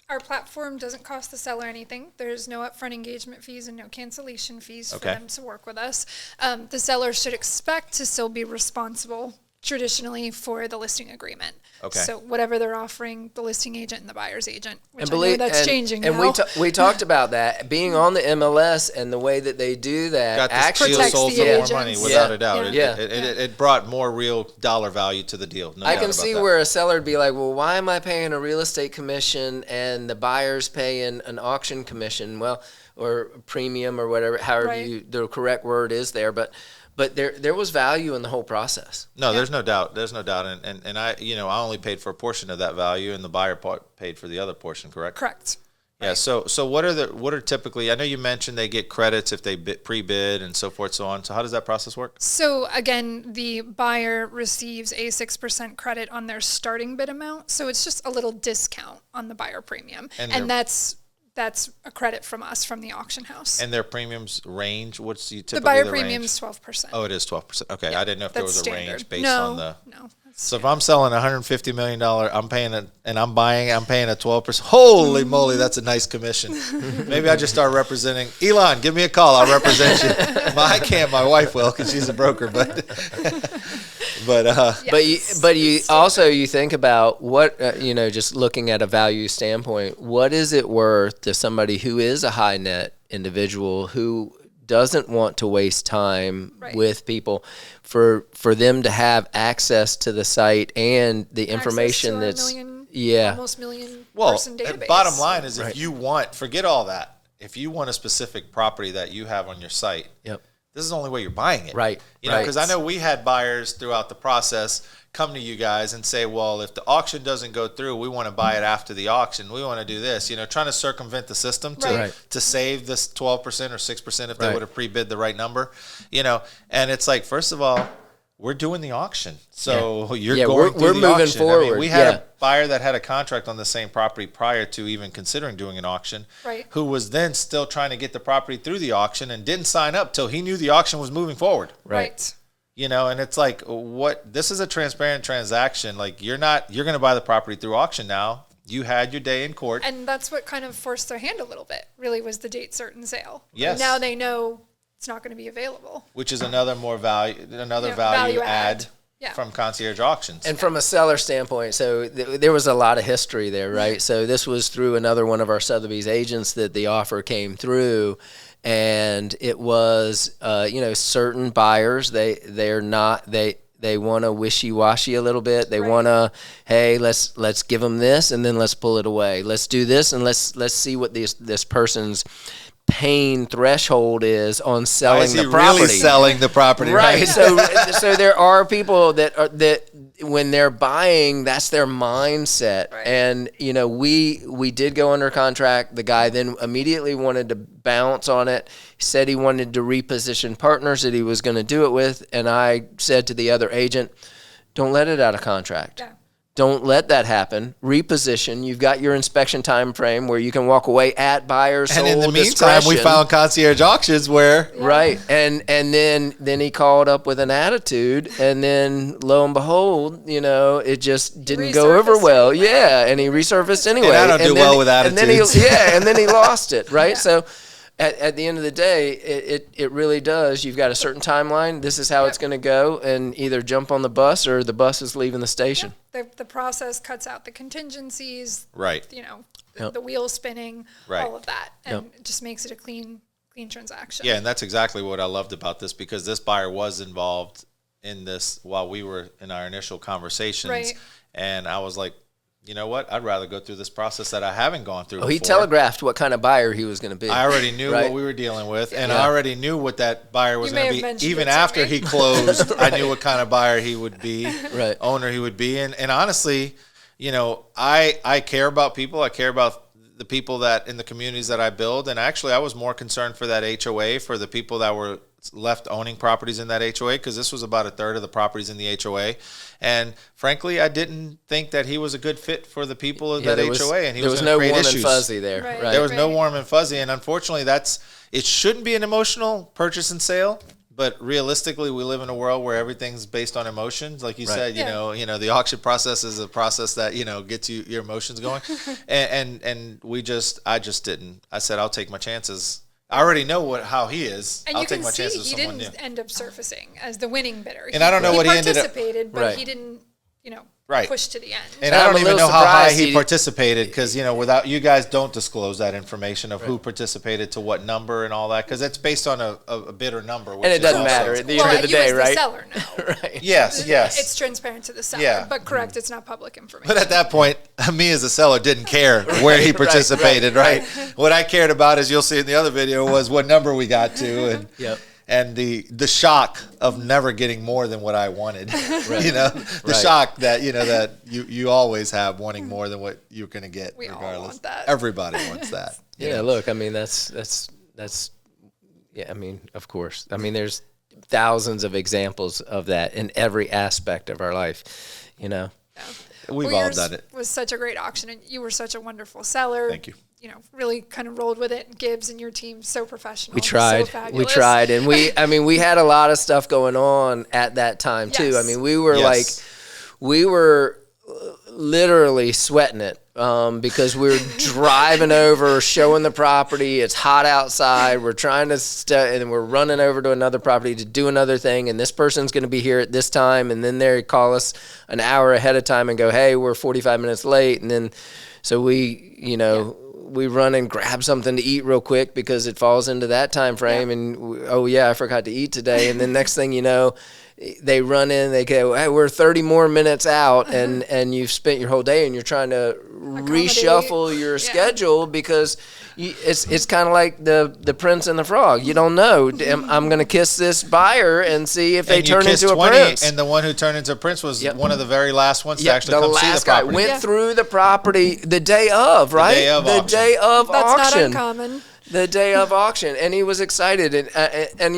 our platform doesn't cost the seller anything. There's no upfront engagement fees and no cancellation fees for them to work with us. The seller should expect to still be responsible traditionally for the listing agreement. Okay. So whatever they're offering the listing agent and the buyer's agent, which I know that's changing now. And we talked about that. Being on the MLS and the way that they do that actually sold for more money, without a doubt. Yeah. It brought more real dollar value to the deal. I can see where a seller would be like, well, why am I paying a real estate commission and the buyer's paying an auction commission? Well, or premium or whatever, however the correct word is there. But there was value in the whole process. No, there's no doubt. And I only paid for a portion of that value, and the buyer paid for the other portion. Correct. Correct. Yeah. So what are typically? I know you mentioned they get credits if they pre-bid and so forth, so on. So how does that process work? So again, the buyer receives a 6% credit on their starting bid amount. So it's just a little discount on the buyer premium, and that's that's a credit from us, from the auction house. And their premiums range? What's typically The buyer the premium range? is 12%. Oh, it is 12%. Okay, I didn't know if there was That's a standard. range based No, on the. no. So if I'm selling $150 million, I'm paying a 12%. Holy moly, that's a nice commission. Maybe I just start representing. Elon, give me a call. I'll represent you. I can't. My wife will because she's a broker. But you also you think about what just looking at a value standpoint, what is it worth to somebody who is a high net individual who doesn't want to waste time with people for them to have access to the site and the information that's almost million person database. Bottom line is if you want, forget all that. If you want a specific property that you have on your site, this is the only way you're buying it. Right. Because I know we had buyers throughout the process come to you guys and say, well, if the auction doesn't go through, we want to buy it after the auction. We want to do this, trying to circumvent the system to save this 12% or 6% if they would have pre-bid the right number, and it's like, first of all, we're doing the auction. So you're going through we're the moving auction. forward. I mean, we had a buyer that had a contract on the same property prior to even considering doing an auction, who was then still trying to get the property through the auction and didn't sign up till he knew the auction was moving forward. Right. And it's like, this is a transparent transaction. Like you're going to buy the property through auction now. You had your day in court. And that's what kind of forced their hand a little bit, really, was the date certain sale. Yes. And now they know it's not going to be available. Which is another value add. From Concierge Auctions. And from a seller standpoint, so there was a lot of history there, right? So this was through another one of our Sotheby's agents that the offer came through, and it was, certain buyers, they want to wishy-washy a little bit. They want to, hey, let's give them this, and then let's pull it away. Let's do this, and let's see what this person's pain threshold is on selling the property. Really selling the property, right? So there are people that when they're buying, that's their mindset. And we did go under contract. The guy then immediately wanted to bounce on it. He said he wanted to reposition partners that he was going to do it with, and I said to the other agent, don't let it out of contract. Don't let that happen. Reposition. You've got your inspection time frame where you can walk away at buyer's sole discretion. And in the meantime, we found Concierge Auctions where... Right. And then he called up with an attitude, and then lo and behold, it just didn't go over well. Anyway. Yeah, and he resurfaced anyway. And I don't do well with attitudes. And then he lost it, right? So... At the end of the day, it really does. You've got a certain timeline. This is how it's going to go, and either jump on the bus or the bus is leaving the station. The process cuts out the contingencies. Right. The wheel spinning, all of that, and it just makes it a clean transaction. Yeah, and that's exactly what I loved about this, because this buyer was involved in this while we were in our initial conversations, and I was like, you know what? I'd rather go through this process that I haven't gone through before. He telegraphed what kind of buyer he was going to be. I already knew what we were dealing with, and I already knew what that buyer was going to be. Even after he closed, I knew what kind of buyer he would be, owner he would be. And honestly, I care about people. I care about the people that in the communities that I build. And actually, I was more concerned for that HOA, for the people that were left owning properties in that HOA, because this was about a third of the properties in the HOA. And frankly, I didn't think that he was a good fit for the people of that HOA, and he was going to create issues. There was no warm and fuzzy there. Right. There was no warm and fuzzy, and unfortunately, it shouldn't be an emotional purchase and sale. But realistically, we live in a world where everything's based on emotions. Like you said, the auction process is a process that gets your emotions going, and I just didn't. I said I'll take my chances. I already know how he is. And I'll you take can my see chances with he someone didn't new. end up surfacing as the winning bidder. And I don't know what he ended up. He participated, but he didn't, push to the end. And I don't even know how high he participated, because without you guys don't disclose that information of who participated to what number and all that, because it's based on a bidder number. And it doesn't matter at the end of the day, right? The seller know. Yes. It's transparent to the seller, but correct, it's not public information. But at that point, me as a seller didn't care where he participated, right? What I cared about, as you'll see in the other video, was what number we got to, and and the shock of never getting more than what I wanted. The shock that that you always have, wanting more than what you're going to get. We regardless. all want that. Everybody wants that. Look, I mean that's I mean, of course. I mean, there's thousands of examples of that in every aspect of our life. We've all done it. Was such a great auction, and you were such a wonderful seller. Thank you. really kind of rolled with it. Gibbs and your team, so professional. We tried. So We fabulous. tried. And we had a lot of stuff going on at that time too. Yes. I mean, we were Yes. we were literally sweating it because we were driving over, showing the property. It's hot outside. We're trying to and we're running over to another property to do another thing. And this person's going to be here at this time. And then they call us an hour ahead of time and go, hey, we're 45 minutes late. And then so we, we run and grab something to eat real quick because it falls into that time frame. And I forgot to eat today. And then next thing you know, they run in, they go, hey, we're 30 more minutes out, and you've spent your whole day and you're trying to reshuffle your schedule because it's kind of like the Prince and the Frog. You don't know. I'm going to kiss this buyer and see if they turn into a prince. And the one who turned into a prince was one of the very last ones to actually the come see the last guy property. went through the property the day of, right? The day of auction. That's auction. not uncommon. The day of auction, and he was excited. And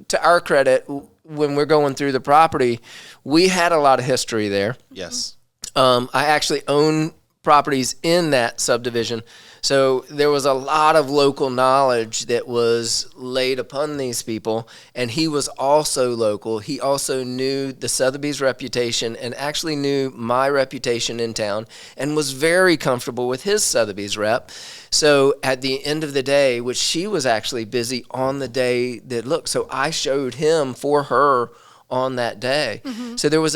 to our credit, when we're going through the property, we had a lot of history there. Yes. I actually own properties in that subdivision. So there was a lot of local knowledge that was laid upon these people. And he was also local. He also knew the Sotheby's reputation and actually knew my reputation in town and was very comfortable with his Sotheby's rep. So at the end of the day, which she was actually busy on the day that so I showed him for her on that day. Mm-hmm. So there was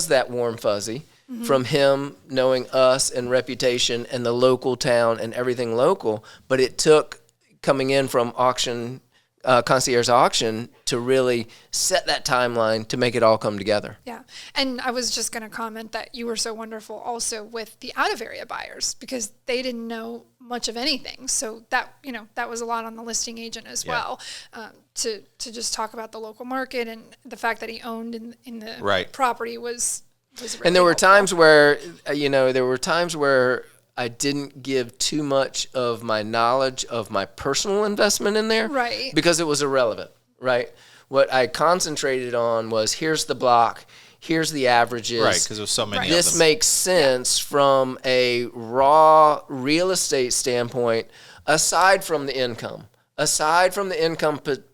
that warm fuzzy. Mm-hmm. From him knowing us and reputation and the local town and everything local, but it took coming in from Concierge Auction to really set that timeline to make it all come together. Yeah, and I was just going to comment that you were so wonderful also with the out-of-area buyers because they didn't know much of anything. So that was a lot on the listing agent as well to just talk about the local market and the fact that he owned in the property was really and there were helpful. times where I didn't give too much of my knowledge of my personal investment in there, right? Because it was irrelevant, right? What I concentrated on was here's the block, here's the averages, right? Because there's so many. Of them. This makes sense from a raw real estate standpoint. Aside from the income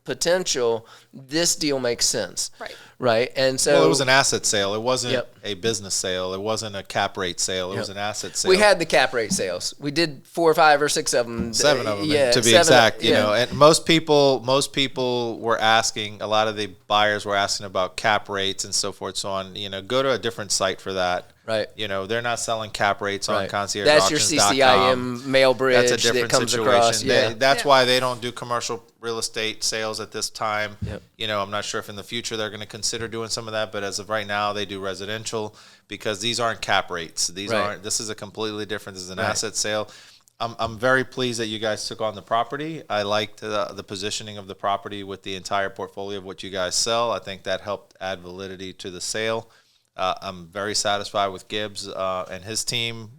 potential, this deal makes sense. Right. And so it was an asset sale. It wasn't a business sale. It wasn't a cap rate sale. It was an asset sale. We had the cap rate sales. We did 4 or 5 or 6 of them. 7 of them, to be exact. And most people were asking. A lot of the buyers were asking about cap rates and so forth, so on. Go to a different site for that. Right. They're not selling cap rates on concierge That's auctions. your CCIM mail bridge That's a different that comes situation. across. That's why they don't do commercial real estate sales at this time. Yep. I'm not sure if in the future they're going to consider doing some of that, but as of right now, they do residential because these aren't cap rates. This is a completely different. This is an asset sale. I'm very pleased that you guys took on the property. I liked the positioning of the property with the entire portfolio of what you guys sell. I think that helped add validity to the sale. I'm very satisfied with Gibbs and his team.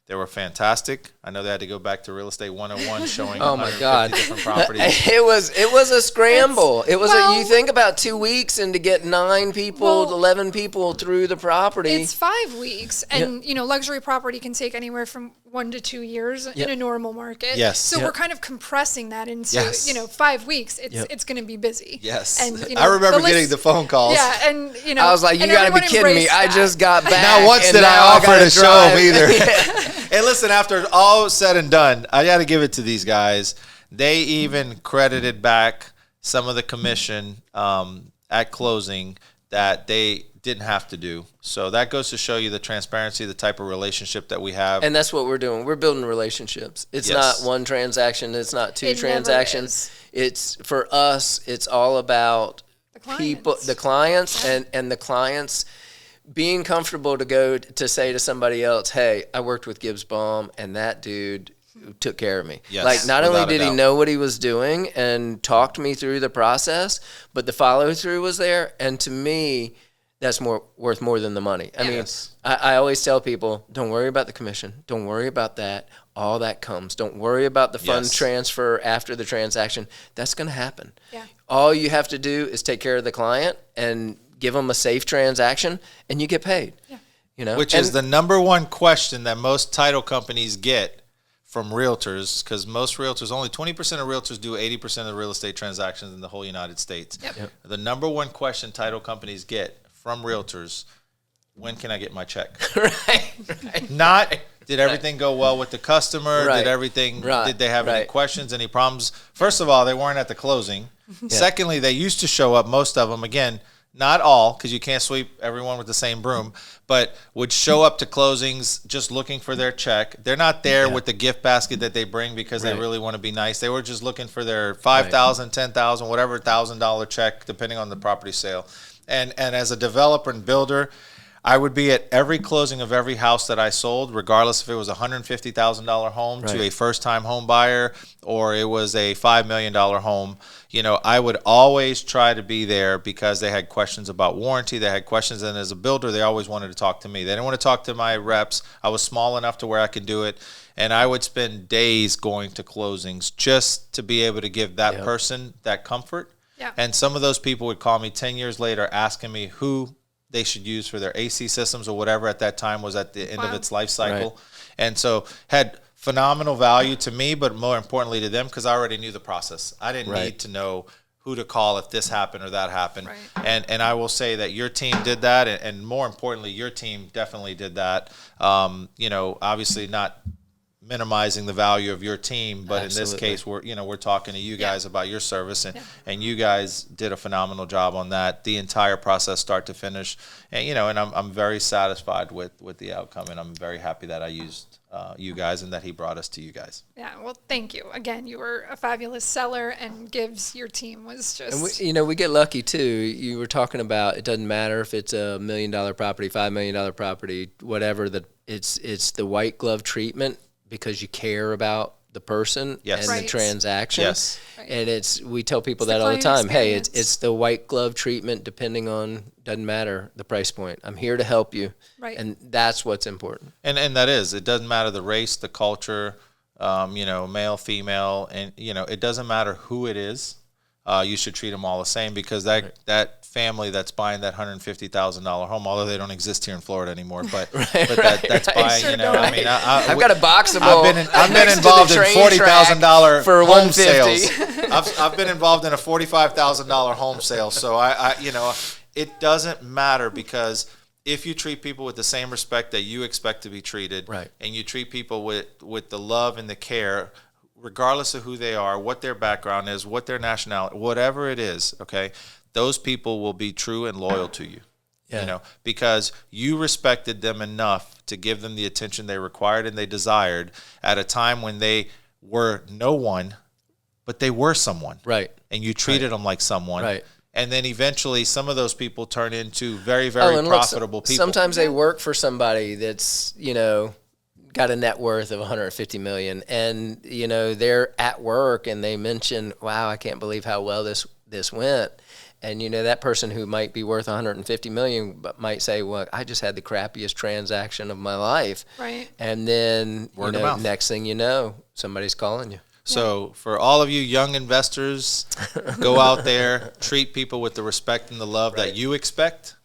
They were fantastic. I know they had to go back to Real Estate 101 showing 150 different properties. It was a scramble. You think about 2 weeks and to get 9 people, 11 people through the property. It's 5 weeks, and luxury property can take anywhere from 1 to 2 years in a normal market. Yes. So we're kind of compressing that into 5 weeks. It's going to be busy. Yes. And I remember getting the phone calls. Yeah, and I was like, you got to be kidding me! I just got back. Not once did I offer to show them either. And listen, after all said and done, I got to give it to these guys. They even credited back some of the commission at closing that they didn't have to do. So that goes to show you the transparency, the type of relationship that we have. And that's what we're doing. We're building relationships. It's not one transaction. It's not 2 transactions. It's for us, it's all about people, the clients, and the clients being comfortable to go to say to somebody else, hey, I worked with Gibbs Baum, and that dude took care of me. Yes, like, not only did he know what he was doing and talked me through the process, but the follow-through was there. And to me, that's worth more than the money. I mean, I always tell people, don't worry about the commission. Don't worry about that. All that comes. Don't worry about the fund transfer after the transaction. That's going to happen. Yeah. All you have to do is take care of the client and give them a safe transaction, and you get paid. Yeah. You know, which is the number one question that most title companies get from realtors, because most realtors, only 20% of realtors do 80% of the real estate transactions in the whole United States. Yep. The number one question title companies get from realtors: when can I get my check? right. Not did everything go well with the customer? Right. Did they have any questions, any problems? First of all, they weren't at the closing. Secondly, they used to show up, most of them, again, not all, because you can't sweep everyone with the same broom, but would show up to closings just looking for their check. They're not there with the gift basket that they bring because they really want to be nice. They were just looking for their $5,000, $10,000, whatever $1,000 check, depending on the property sale. And as a developer and builder, I would be at every closing of every house that I sold, regardless if it was a $150,000 home to a first-time home buyer or it was a $5 million home. You know, I would always try to be there because they had questions about warranty. They had questions, and as a builder, they always wanted to talk to me. They didn't want to talk to my reps. I was small enough to where I could do it, and I would spend days going to closings just to be able to give that person that comfort. Yeah. And some of those people would call me 10 years later asking me who they should use for their AC systems or whatever at that time was at the end of its life cycle. Right. And so had phenomenal value to me, but more importantly to them, because I already knew the process. I didn't need to know who to call if this happened or that happened. Right. And I will say that your team did that, and more importantly, your team definitely did that. You know, obviously not minimizing the value of your team, but in this case, we're talking to you guys about your service, and you guys did a phenomenal job on that, the entire process, start to finish, and I'm very satisfied with the outcome, and I'm very happy that I used you guys and that he brought us to you guys. Yeah, well, thank you again. You were a fabulous seller, and Gibbs, your team was just. And we get lucky too. You were talking about it doesn't matter if it's $1 million property, $5 million property, whatever. It's the white glove treatment. Because you care about the person and the transaction. Yes. And we tell people that all the time. Hey, it's the white glove treatment depending on, doesn't matter the price point. I'm here to help you. Right. And that's what's important. And that is, it doesn't matter the race, the culture, male, female, and, it doesn't matter who it is. You should treat them all the same because that family that's buying that $150,000 home, although they don't exist here in Florida anymore, but that's buying. Sure I've got a box of them. I've been involved in $40,000 for home 150. sales. I've been involved in a $45,000 home sale, so it doesn't matter because if you treat people with the same respect that you expect to be treated, and you treat people with the love and the care, regardless of who they are, what their background is, what their nationality, whatever it is, okay, those people will be true and loyal to you, because you respected them enough to give them the attention they required and they desired at a time when they were no one, but they were someone. Right. And you treated them like someone. Right. And then eventually some of those people turn into very, very profitable people. Sometimes they work for somebody that's, got a net worth of $150 million, and they're at work and they mention, "Wow, I can't believe how well this went." And that person who might be worth $150 million, but might say, "Well, I just had the crappiest transaction of my life." Right. And then next thing you know, somebody's calling you. So for all of you young investors, go out there, treat people with the respect and the love that you expect.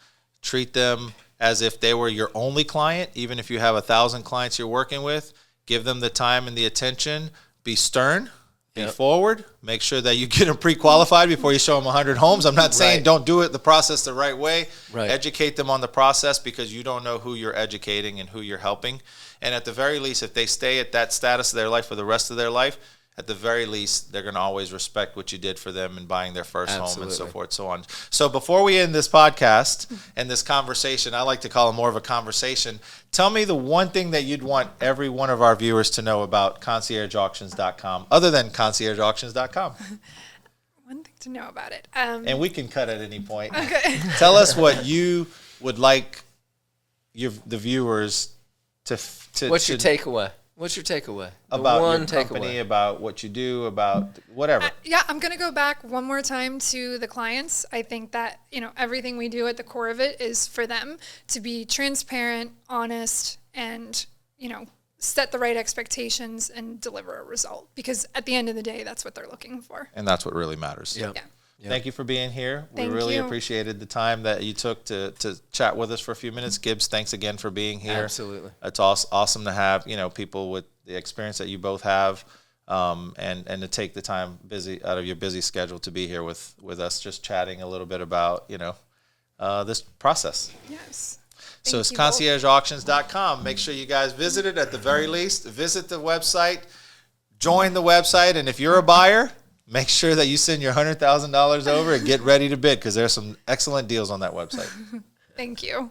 Treat them as if they were your only client, even if you have 1,000 clients you're working with. Give them the time and the attention. Be stern. Be forward. Make sure that you get them pre-qualified before you show them 100 homes. I'm not saying don't do it the process the right way. Right. Educate them on the process because you don't know who you're educating and who you're helping. And at the very least, if they stay at that status of their life for the rest of their life, at the very least, they're going to always respect what you did for them in buying their first home and so forth, so on. So before we end this podcast and this conversation, I like to call it more of a conversation. Tell me the one thing that you'd want every one of our viewers to know about conciergeauctions.com, other than conciergeauctions.com. One thing to know about it. And we can cut at any point. Okay. Tell us what you would like the viewers to What's your takeaway? What's your takeaway? About your company, about what you do, about whatever. I'm going to go back one more time to the clients. I think that, everything we do at the core of it is for them to be transparent, honest, and, set the right expectations and deliver a result. Because at the end of the day, that's what they're looking for. And that's what really matters. Yeah. Thank you for being here. Thank we really you. appreciated the time that you took to chat with us for a few minutes. Gibbs, thanks again for being here. Absolutely. It's awesome to have, people with the experience that you both have, and to take the time out of your busy schedule to be here with us, just chatting a little bit about, this process. Yes. So it's Thank you both. conciergeauctions.com. Make sure you guys visit it at the very least. Visit the website, join the website, and if you're a buyer, make sure that you send your $100,000 over and get ready to bid, because there's some excellent deals on that website. Thank you.